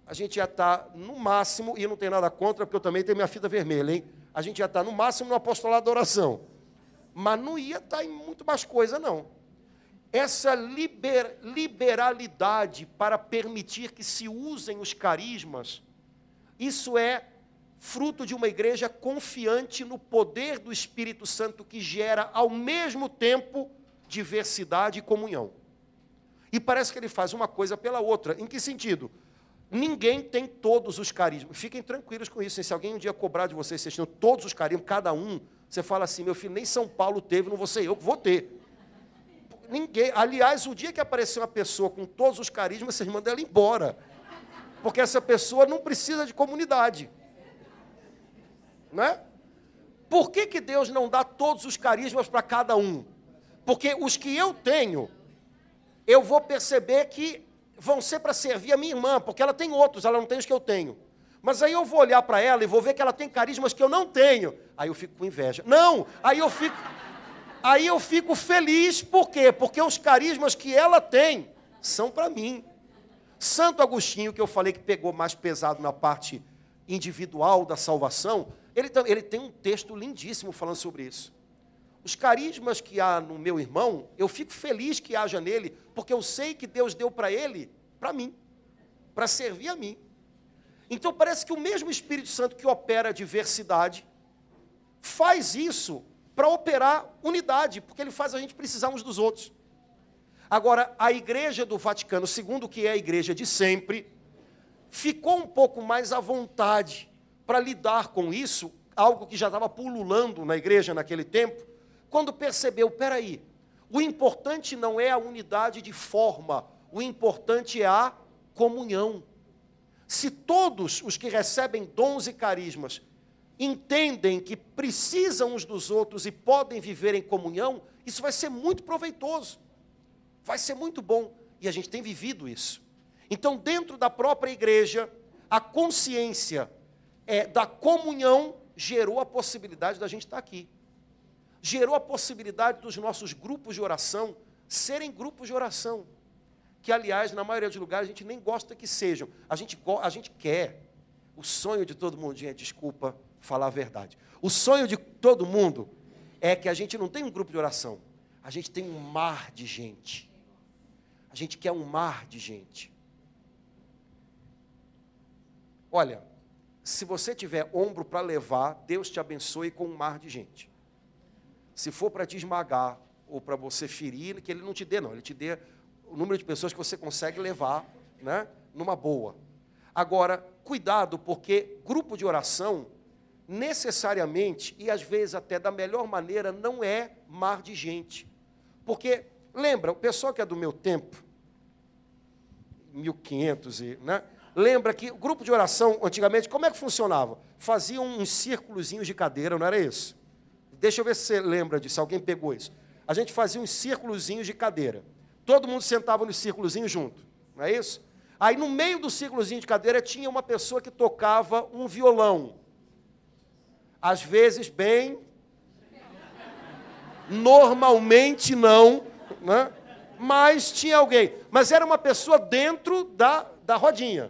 a gente ia estar no máximo, e eu não tenho nada contra, porque eu também tenho minha fita vermelha, hein? A gente ia estar no máximo no apostolado da oração. Mas não ia estar em muito mais coisa, não. Essa liberalidade para permitir que se usem os carismas, isso é fruto de uma igreja confiante no poder do Espírito Santo que gera, ao mesmo tempo, diversidade e comunhão. E parece que ele faz uma coisa pela outra. Em que sentido? Ninguém tem todos os carismas. Fiquem tranquilos com isso. Se alguém um dia cobrar de vocês, vocês tinham todos os carismas, cada um, você fala assim, meu filho, nem São Paulo teve, não vou ser eu que vou ter. Ninguém. Aliás, o dia que aparecer uma pessoa com todos os carismas, vocês mandam ela embora. Porque essa pessoa não precisa de comunidade. Não é? Por que Deus não dá todos os carismas para cada um? Porque os que eu tenho, eu vou perceber que vão ser para servir a minha irmã, porque ela tem outros, ela não tem os que eu tenho. Mas aí eu vou olhar para ela e vou ver que ela tem carismas que eu não tenho. Aí eu fico com inveja. Não, aí eu fico feliz, por quê? Porque os carismas que ela tem são para mim. Santo Agostinho, que eu falei que pegou mais pesado na parte individual da salvação, ele tem um texto lindíssimo falando sobre isso. Os carismas que há no meu irmão, eu fico feliz que haja nele, porque eu sei que Deus deu para ele, para mim, para servir a mim. Então parece que o mesmo Espírito Santo que opera a diversidade, faz isso para operar unidade, porque ele faz a gente precisar uns dos outros. Agora, a igreja do Vaticano II, que é a igreja de sempre, ficou um pouco mais à vontade para lidar com isso, algo que já estava pululando na igreja naquele tempo, quando percebeu, peraí, o importante não é a unidade de forma, o importante é a comunhão. Se todos os que recebem dons e carismas entendem que precisam uns dos outros e podem viver em comunhão, isso vai ser muito proveitoso, vai ser muito bom, e a gente tem vivido isso. Então, dentro da própria igreja, a consciência da comunhão gerou a possibilidade da gente estar aqui. Gerou a possibilidade dos nossos grupos de oração serem grupos de oração, que, aliás, na maioria dos lugares, a gente nem gosta que sejam. A gente quer. O sonho de todo mundo, gente, desculpa falar a verdade. O sonho de todo mundo é que a gente não tem um grupo de oração, a gente tem um mar de gente. A gente quer um mar de gente. Olha, se você tiver ombro para levar, Deus te abençoe com um mar de gente. Se for para te esmagar ou para você ferir, que Ele não te dê, não. Ele te dê o número de pessoas que você consegue levar, né, numa boa. Agora, cuidado, porque grupo de oração, necessariamente, e às vezes até da melhor maneira, não é mar de gente. Porque, lembra, o pessoal que é do meu tempo, 1500, né? Lembra que o grupo de oração, antigamente, como é que funcionava? Faziam uns círculozinhos de cadeira, não era isso? Deixa eu ver se você lembra disso, alguém pegou isso. a gente fazia uns círculozinhos de cadeira. Todo mundo sentava nos círculozinhos junto, não é isso? Aí, no meio do círculozinho de cadeira, tinha uma pessoa que tocava um violão. Às vezes, bem... Normalmente, não, né? Mas tinha alguém. Mas era uma pessoa dentro da rodinha.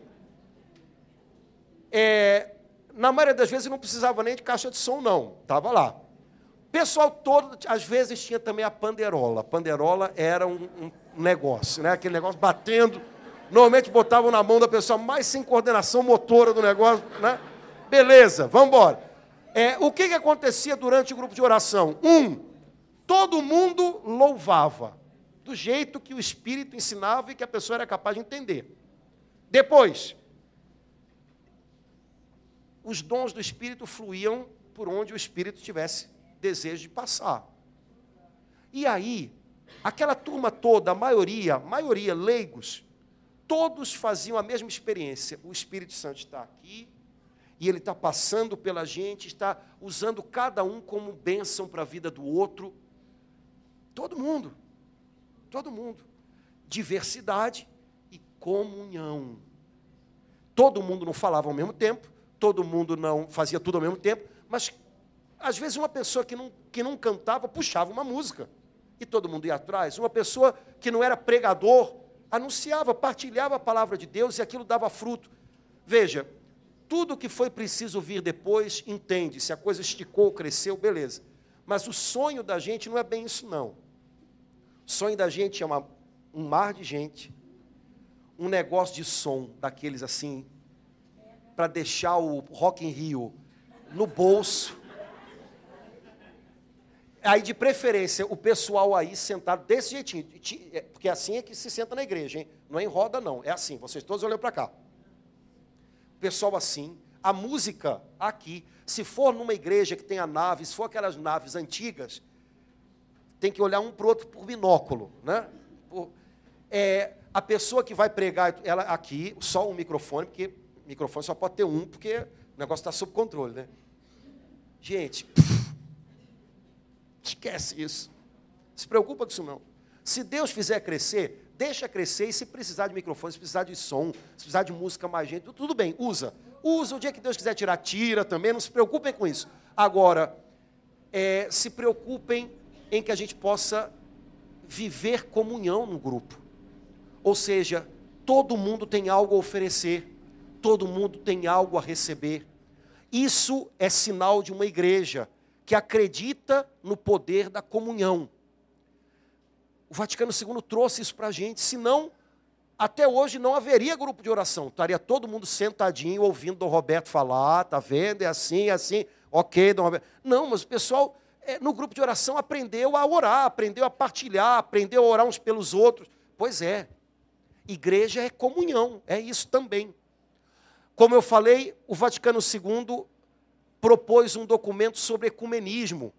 Na maioria das vezes, não precisava nem de caixa de som, não. Estava lá. O pessoal todo, às vezes, tinha também a panderola. A panderola era um negócio, né? Aquele negócio batendo... Normalmente botavam na mão da pessoa mais sem coordenação motora do negócio, né? Beleza, vamos embora. O que acontecia durante o grupo de oração? Todo mundo louvava, do jeito que o Espírito ensinava e que a pessoa era capaz de entender. Depois, os dons do Espírito fluíam por onde o Espírito tivesse desejo de passar. E aí, aquela turma toda, a maioria leigos, todos faziam a mesma experiência. O Espírito Santo está aqui, e ele está passando pela gente, está usando cada um como bênção para a vida do outro. Todo mundo. Diversidade e comunhão. Todo mundo não falava ao mesmo tempo, todo mundo não fazia tudo ao mesmo tempo, mas, às vezes, uma pessoa que não cantava, puxava uma música, e todo mundo ia atrás. Uma pessoa que não era pregador, anunciava, partilhava a palavra de Deus e aquilo dava fruto. Veja, tudo que foi preciso vir depois, entende. Se a coisa esticou, cresceu, beleza. Mas o sonho da gente não é bem isso, não. O sonho da gente é um mar de gente, um negócio de som, daqueles assim, para deixar o Rock in Rio no bolso. Aí, de preferência, o pessoal aí sentado desse jeitinho, porque assim é que se senta na igreja, hein? Não é em roda, não. É assim, vocês todos olham para cá. O pessoal assim, a música aqui. Se for numa igreja que tenha naves, se for aquelas naves antigas, tem que olhar um para o outro por binóculo, né? A pessoa que vai pregar, ela aqui, só um microfone, porque microfone só pode ter um, porque o negócio está sob controle, né? Gente... Esquece isso. Não se preocupa com isso, não. Se Deus fizer crescer, deixa crescer. E se precisar de microfone, se precisar de som, se precisar de música mais gente, tudo bem, usa. Usa, o dia que Deus quiser tirar, tira também. Não se preocupem com isso. Agora, se preocupem em que a gente possa viver comunhão no grupo. Ou seja, todo mundo tem algo a oferecer. Todo mundo tem algo a receber. Isso é sinal de uma igreja que acredita no poder da comunhão. O Vaticano II trouxe isso para a gente, senão, até hoje não haveria grupo de oração. Estaria todo mundo sentadinho, ouvindo Dom Roberto falar, tá vendo, é assim, ok, Dom Roberto. Não, mas o pessoal, no grupo de oração, aprendeu a orar, aprendeu a partilhar, aprendeu a orar uns pelos outros. Pois é, igreja é comunhão, é isso também. Como eu falei, o Vaticano II propôs um documento sobre ecumenismo.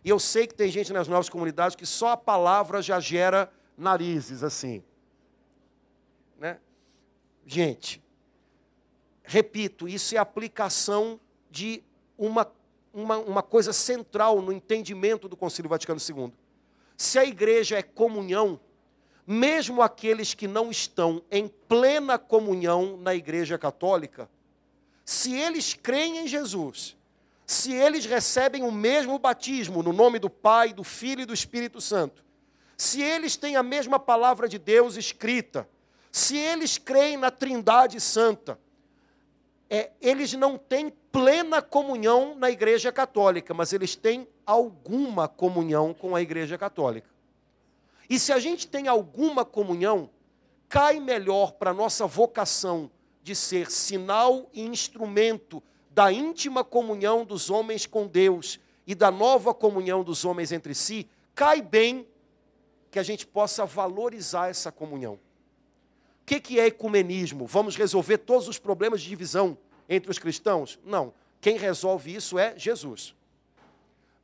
E eu sei que tem gente nas novas comunidades que só a palavra já gera narizes, assim. Né? Gente, repito, isso é aplicação de uma coisa central no entendimento do Concílio Vaticano II. Se a igreja é comunhão, mesmo aqueles que não estão em plena comunhão na igreja católica, se eles creem em Jesus, se eles recebem o mesmo batismo no nome do Pai, do Filho e do Espírito Santo, se eles têm a mesma palavra de Deus escrita, se eles creem na Trindade Santa, eles não têm plena comunhão na Igreja Católica, mas eles têm alguma comunhão com a Igreja Católica. E se a gente tem alguma comunhão, cai melhor para a nossa vocação de ser sinal e instrumento da íntima comunhão dos homens com Deus e da nova comunhão dos homens entre si, cai bem que a gente possa valorizar essa comunhão. O que é ecumenismo? Vamos resolver todos os problemas de divisão entre os cristãos? Não. Quem resolve isso é Jesus.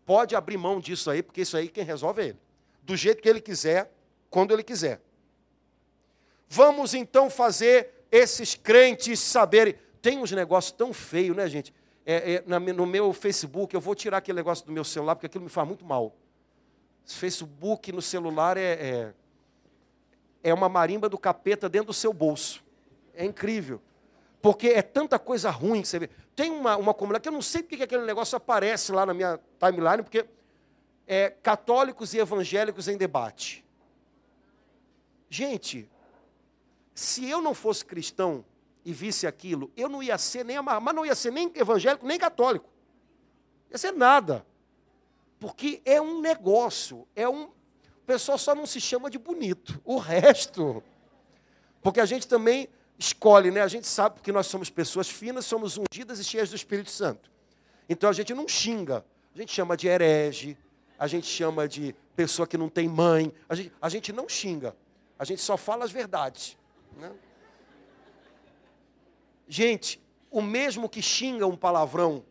Pode abrir mão disso aí, porque isso aí quem resolve é Ele. Do jeito que Ele quiser, quando Ele quiser. Vamos então fazer esses crentes saberem. Tem uns negócios tão feios, né, gente? No meu Facebook, eu vou tirar aquele negócio do meu celular, porque aquilo me faz muito mal. Facebook no celular é uma marimba do capeta dentro do seu bolso. É incrível. Porque é tanta coisa ruim que você vê. Tem uma comunidade que eu não sei porque aquele negócio aparece lá na minha timeline, porque é católicos e evangélicos em debate. Gente, se eu não fosse cristão e visse aquilo, eu não ia ser nem mas não ia ser nem evangélico, nem católico. Não ia ser nada. Porque é um negócio, o pessoal só não se chama de bonito. O resto, porque a gente também escolhe, né? A gente sabe porque nós somos pessoas finas, somos ungidas e cheias do Espírito Santo. Então a gente não xinga, a gente chama de herege, a gente chama de pessoa que não tem mãe, a gente não xinga, a gente só fala as verdades, né? Gente, o mesmo que xinga um palavrão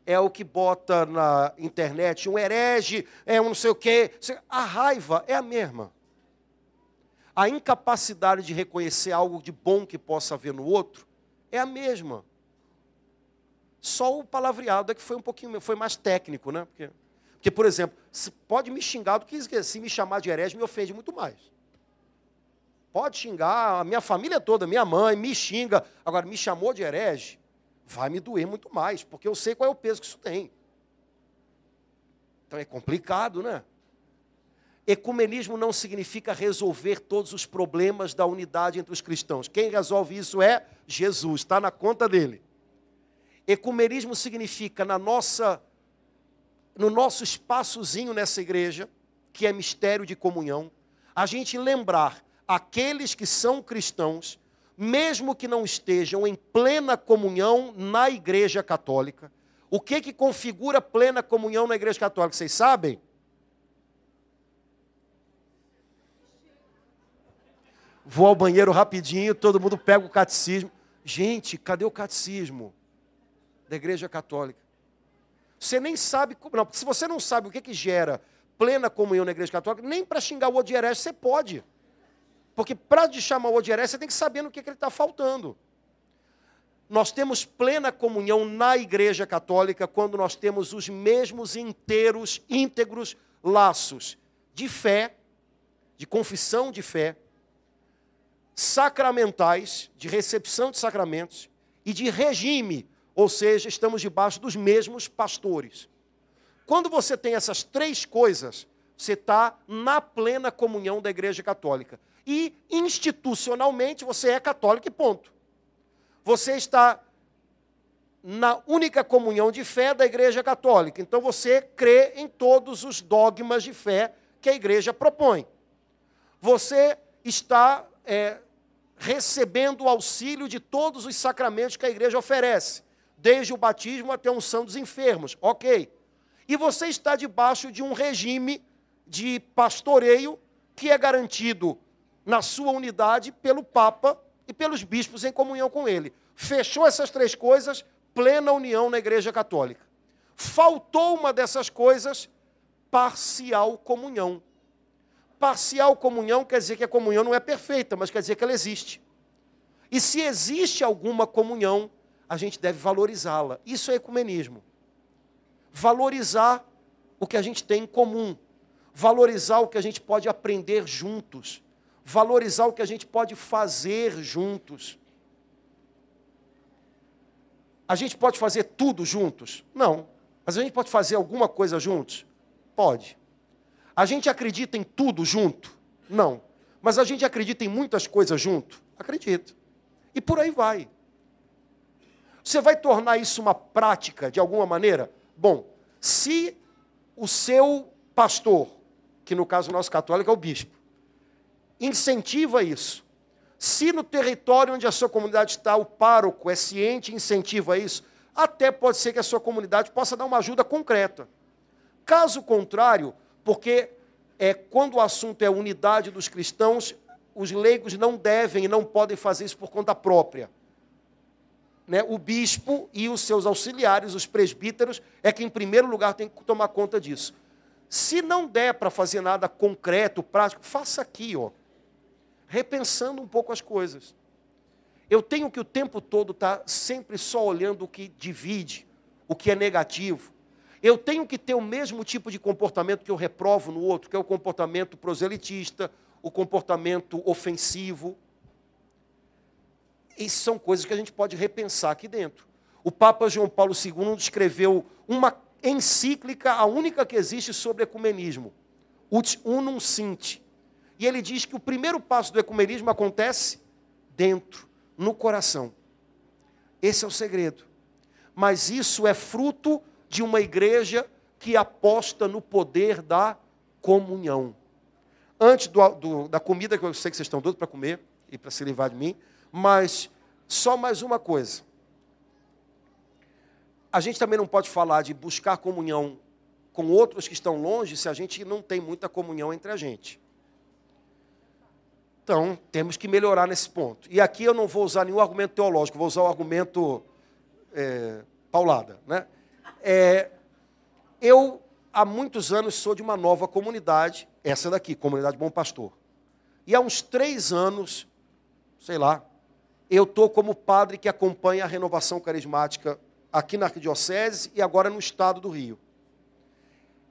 é o que bota na internet um herege, um não sei o quê. A raiva é a mesma. A incapacidade de reconhecer algo de bom que possa haver no outro é a mesma. Só o palavreado é que foi mais técnico, né? Porque, por exemplo, pode me xingar do que se me chamar de herege me ofende muito mais. Pode xingar a minha família toda, minha mãe me xinga. Agora, me chamou de herege, vai me doer muito mais, porque eu sei qual é o peso que isso tem. Então é complicado, né? Ecumenismo não significa resolver todos os problemas da unidade entre os cristãos. Quem resolve isso é Jesus, está na conta dele. Ecumenismo significa no nosso espaçozinho nessa igreja, que é mistério de comunhão, a gente lembrar aqueles que são cristãos, mesmo que não estejam em plena comunhão na igreja católica. O que configura plena comunhão na igreja católica? Vocês sabem? Vou ao banheiro rapidinho, todo mundo pega o catecismo. Gente, cadê o catecismo da igreja católica? Você nem sabe, não, porque se você não sabe o que gera plena comunhão na igreja católica, nem para xingar o outro de herege você pode. Porque para chamar o outro de herege, você tem que saber no que ele está faltando. Nós temos plena comunhão na igreja católica quando nós temos os mesmos íntegros laços de fé, de confissão de fé, sacramentais, de recepção de sacramentos e de regime, ou seja, estamos debaixo dos mesmos pastores. Quando você tem essas três coisas, você está na plena comunhão da igreja católica. E institucionalmente você é católico e ponto. Você está na única comunhão de fé da igreja católica. Então você crê em todos os dogmas de fé que a igreja propõe. Você está recebendo o auxílio de todos os sacramentos que a igreja oferece, desde o batismo até a unção dos enfermos, ok. E você está debaixo de um regime de pastoreio que é garantido na sua unidade pelo Papa e pelos bispos em comunhão com ele. Fechou essas três coisas, plena união na igreja católica. Faltou uma dessas coisas, parcial comunhão. Parcial comunhão quer dizer que a comunhão não é perfeita, mas quer dizer que ela existe. E se existe alguma comunhão, a gente deve valorizá-la. Isso é ecumenismo. Valorizar o que a gente tem em comum. Valorizar o que a gente pode aprender juntos. Valorizar o que a gente pode fazer juntos. A gente pode fazer tudo juntos? Não. Mas a gente pode fazer alguma coisa juntos? Pode. A gente acredita em tudo junto? Não. Mas a gente acredita em muitas coisas junto? Acredito. E por aí vai. Você vai tornar isso uma prática de alguma maneira? Bom, se o seu pastor, que no caso nosso católico é o bispo, incentiva isso. Se no território onde a sua comunidade está, o pároco é ciente e incentiva isso, até pode ser que a sua comunidade possa dar uma ajuda concreta. Caso contrário, porque quando o assunto é unidade dos cristãos, os leigos não devem e não podem fazer isso por conta própria. Né? O bispo e os seus auxiliares, os presbíteros, é que em primeiro lugar tem que tomar conta disso. Se não der para fazer nada concreto, prático, faça aqui, ó, repensando um pouco as coisas. Eu tenho que o tempo todo estar sempre só olhando o que divide, o que é negativo. Eu tenho que ter o mesmo tipo de comportamento que eu reprovo no outro, que é o comportamento proselitista, o comportamento ofensivo. Isso são coisas que a gente pode repensar aqui dentro. O Papa João Paulo II escreveu uma encíclica, a única que existe sobre ecumenismo, Ut Unum Sint. E ele diz que o primeiro passo do ecumenismo acontece dentro, no coração. Esse é o segredo. Mas isso é fruto de uma igreja que aposta no poder da comunhão. Antes da comida, que eu sei que vocês estão doidos para comer e para se livrar de mim, mas só mais uma coisa. A gente também não pode falar de buscar comunhão com outros que estão longe se a gente não tem muita comunhão entre a gente. Então, temos que melhorar nesse ponto. E aqui eu não vou usar nenhum argumento teológico, vou usar o argumento paulada, né? Eu, há muitos anos, sou de uma nova comunidade, essa daqui, Comunidade Bom Pastor. E há uns 3 anos, sei lá, eu estou como padre que acompanha a renovação carismática aqui na Arquidiocese e agora no estado do Rio.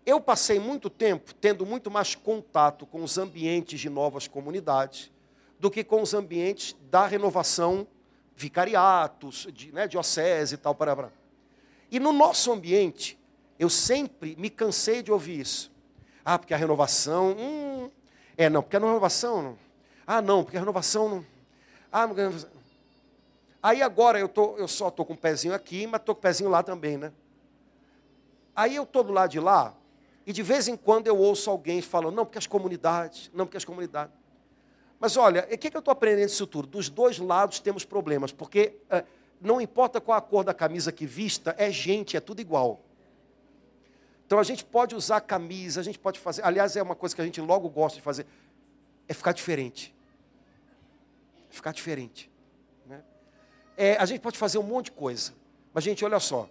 Eu passei muito tempo tendo muito mais contato com os ambientes de novas comunidades do que com os ambientes da renovação vicariatos, diocese e tal. E no nosso ambiente, eu sempre me cansei de ouvir isso. Ah, porque a renovação... não, porque a renovação... Não. Ah, não, porque a renovação... Não. Ah, aí agora eu só estou com o pezinho aqui, mas estou com o pezinho lá também, né? Aí eu estou do lado de lá, e de vez em quando eu ouço alguém falando, não, porque as comunidades, não, porque as comunidades. Mas olha, o que eu estou aprendendo disso tudo? Dos dois lados temos problemas, porque não importa qual a cor da camisa que vista, é gente, é tudo igual. Então a gente pode usar camisa, a gente pode fazer, aliás, é uma coisa que a gente logo gosta de fazer, é ficar diferente. Ficar diferente. Né? A gente pode fazer um monte de coisa, mas gente, olha só,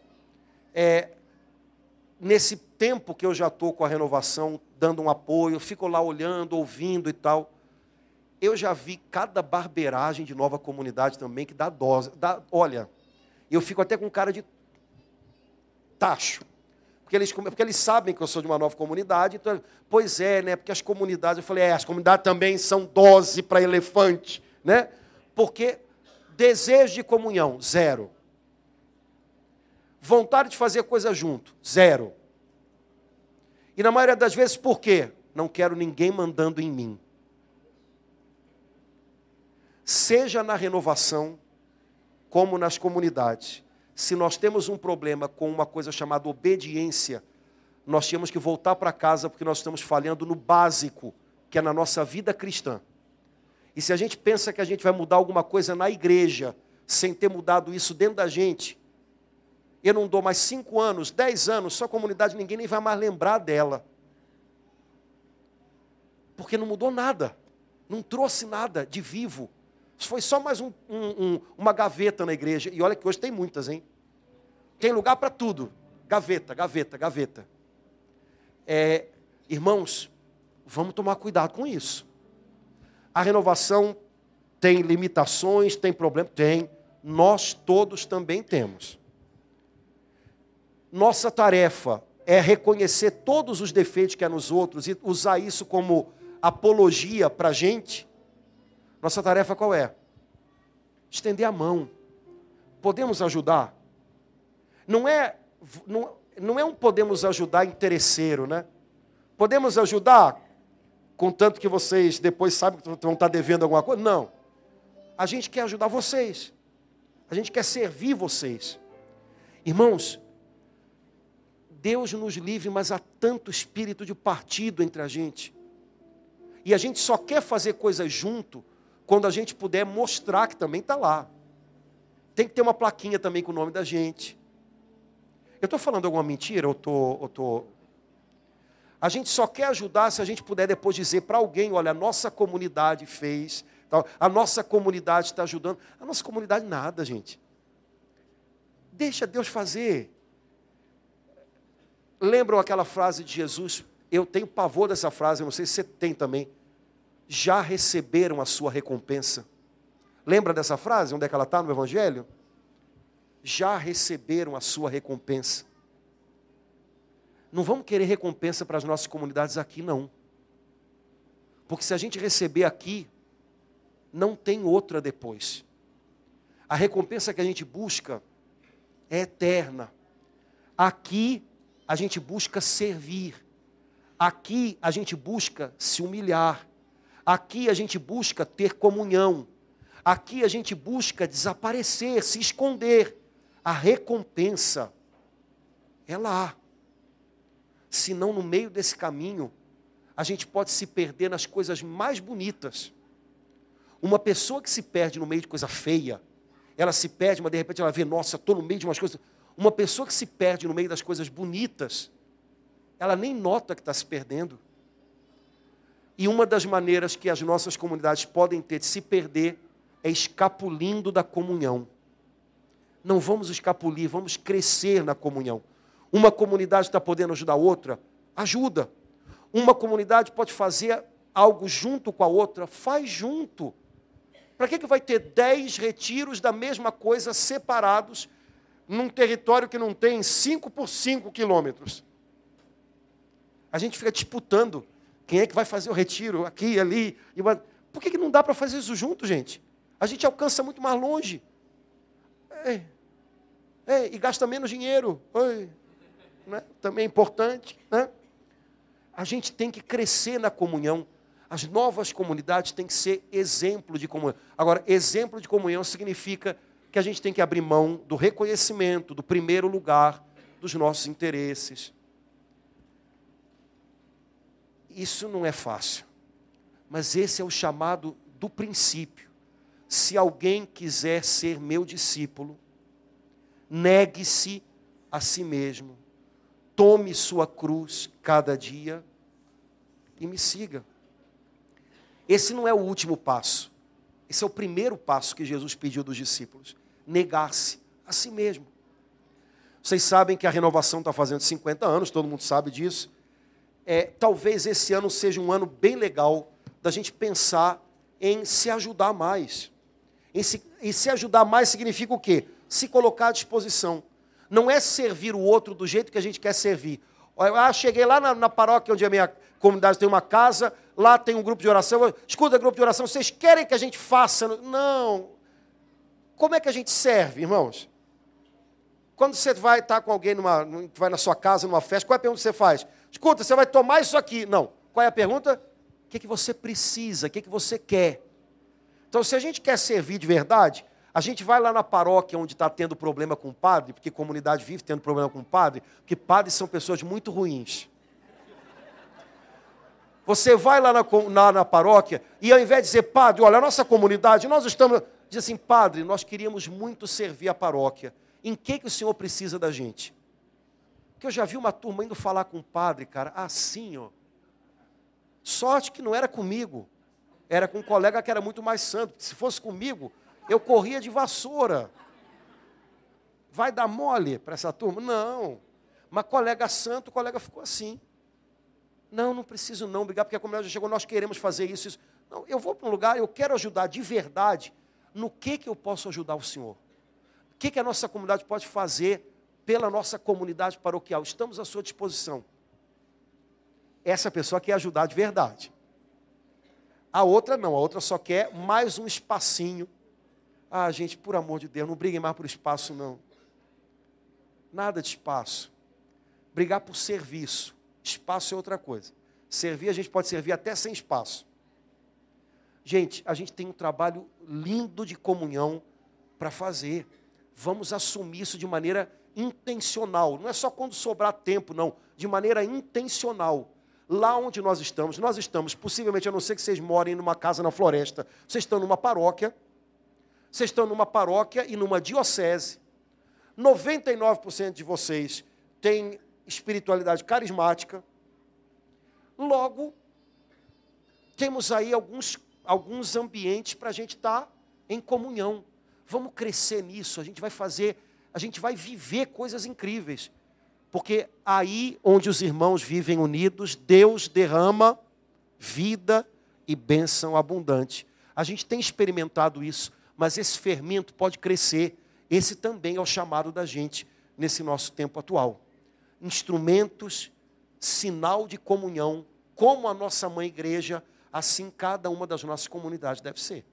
nesse tempo que eu já estou com a renovação, dando um apoio, fico lá olhando, ouvindo e tal, eu já vi cada barbeiragem de nova comunidade também que dá dose. Olha, eu fico até com cara de tacho. Porque eles sabem que eu sou de uma nova comunidade. Então, pois é, né? Porque as comunidades, eu falei, as comunidades também são dose para elefante, né? Porque desejo de comunhão, 0. Vontade de fazer coisa junto, 0. E na maioria das vezes, por quê? Não quero ninguém mandando em mim. Seja na renovação, como nas comunidades. Se nós temos um problema com uma coisa chamada obediência, nós temos que voltar para casa porque nós estamos falhando no básico, que é na nossa vida cristã. E se a gente pensa que a gente vai mudar alguma coisa na igreja, sem ter mudado isso dentro da gente, eu não dou mais 5 anos, 10 anos, só a comunidade, ninguém nem vai mais lembrar dela. Porque não mudou nada, não trouxe nada de vivo. Foi só mais uma gaveta na igreja. E olha que hoje tem muitas, hein? Tem lugar para tudo. Gaveta, gaveta, gaveta. Irmãos, vamos tomar cuidado com isso. A renovação tem limitações, tem problemas? Tem. Nós todos também temos. Nossa tarefa é reconhecer todos os defeitos que há nos outros e usar isso como apologia para a gente. Nossa tarefa qual é? Estender a mão. Podemos ajudar? Não é um podemos ajudar interesseiro, né? Podemos ajudar, contanto que vocês depois sabem que vão estar devendo alguma coisa? Não. A gente quer ajudar vocês. A gente quer servir vocês. Irmãos, Deus nos livre, mas há tanto espírito de partido entre a gente. E a gente só quer fazer coisas junto quando a gente puder mostrar que também está lá. Tem que ter uma plaquinha também com o nome da gente. Eu estou falando alguma mentira? A gente só quer ajudar se a gente puder depois dizer para alguém, olha, a nossa comunidade fez, a nossa comunidade está ajudando. A nossa comunidade nada, gente. Deixa Deus fazer. Lembram aquela frase de Jesus? Eu tenho pavor dessa frase, eu não sei se você tem também. Já receberam a sua recompensa. Lembra dessa frase? Onde é que ela está no Evangelho? Já receberam a sua recompensa. Não vamos querer recompensa para as nossas comunidades aqui, não. Porque se a gente receber aqui, não tem outra depois. A recompensa que a gente busca é eterna. Aqui a gente busca servir. Aqui a gente busca se humilhar. Aqui a gente busca ter comunhão. Aqui a gente busca desaparecer, se esconder. A recompensa é lá. Senão, no meio desse caminho, a gente pode se perder nas coisas mais bonitas. Uma pessoa que se perde no meio de coisa feia, ela se perde, mas de repente ela vê, nossa, estou no meio de umas coisas. Uma pessoa que se perde no meio das coisas bonitas, ela nem nota que está se perdendo. E uma das maneiras que as nossas comunidades podem ter de se perder é escapulindo da comunhão. Não vamos escapulir, vamos crescer na comunhão. Uma comunidade está podendo ajudar a outra, ajuda. Uma comunidade pode fazer algo junto com a outra, faz junto. Para que vai ter 10 retiros da mesma coisa separados num território que não tem 5 por 5 quilômetros? A gente fica disputando quem é que vai fazer o retiro aqui, ali. Por que não dá para fazer isso junto, gente? A gente alcança muito mais longe. E gasta menos dinheiro. Né? Também é importante. Né? A gente tem que crescer na comunhão. As novas comunidades têm que ser exemplo de comunhão. Agora, exemplo de comunhão significa que a gente tem que abrir mão do reconhecimento, do primeiro lugar, dos nossos interesses. Isso não é fácil. Mas esse é o chamado do princípio. Se alguém quiser ser meu discípulo, negue-se a si mesmo, tome sua cruz cada dia e me siga. Esse não é o último passo. Esse é o primeiro passo que Jesus pediu dos discípulos. Negar-se a si mesmo. Vocês sabem que a renovação está fazendo 50 anos, todo mundo sabe disso. Talvez esse ano seja um ano bem legal da gente pensar em se ajudar mais. E se ajudar mais significa o quê? Se colocar à disposição. Não é servir o outro do jeito que a gente quer servir. Cheguei lá na paróquia onde a minha comunidade tem uma casa, lá tem um grupo de oração. Escuta, grupo de oração, vocês querem que a gente faça? Não. Como é que a gente serve, irmãos? Quando você vai estar com alguém, vai na sua casa, numa festa, qual é a pergunta que você faz? Escuta, você vai tomar isso aqui. Não. Qual é a pergunta? O que você precisa? O que você quer? Então, se a gente quer servir de verdade, a gente vai lá na paróquia onde está tendo problema com o padre, porque a comunidade vive tendo problema com o padre, porque padres são pessoas muito ruins. Você vai lá na paróquia e ao invés de dizer, padre, olha, a nossa comunidade, nós estamos... Diz assim, padre, nós queríamos muito servir a paróquia. Em que o senhor precisa da gente? Porque eu já vi uma turma indo falar com o padre, cara, assim, ó. Sorte que não era comigo. Era com um colega que era muito mais santo. Se fosse comigo, eu corria de vassoura. Vai dar mole para essa turma? Não. Mas colega santo, o colega ficou assim. Não preciso não brigar, porque a comunidade já chegou, nós queremos fazer isso. Não, eu vou para um lugar, eu quero ajudar de verdade. No que eu posso ajudar o senhor? O que a nossa comunidade pode fazer pela nossa comunidade paroquial? Estamos à sua disposição. Essa pessoa quer ajudar de verdade. A outra não, a outra só quer mais um espacinho. Gente, por amor de Deus, não briguem mais por espaço, não. Nada de espaço. Brigar por serviço. Espaço é outra coisa. Servir, a gente pode servir até sem espaço. Gente, a gente tem um trabalho lindo de comunhão para fazer. Vamos assumir isso de maneira intencional. Não é só quando sobrar tempo, não. De maneira intencional. Lá onde nós estamos, possivelmente, a não ser que vocês morem numa casa na floresta, vocês estão numa paróquia, e numa diocese. 99% de vocês têm espiritualidade carismática. Logo, temos aí alguns ambientes para a gente estar em comunhão. Vamos crescer nisso, a gente vai viver coisas incríveis. Porque aí onde os irmãos vivem unidos, Deus derrama vida e bênção abundante. A gente tem experimentado isso, mas esse fermento pode crescer. Esse também é o chamado da gente nesse nosso tempo atual. Instrumentos sinal de comunhão, como a nossa mãe igreja, assim cada uma das nossas comunidades deve ser.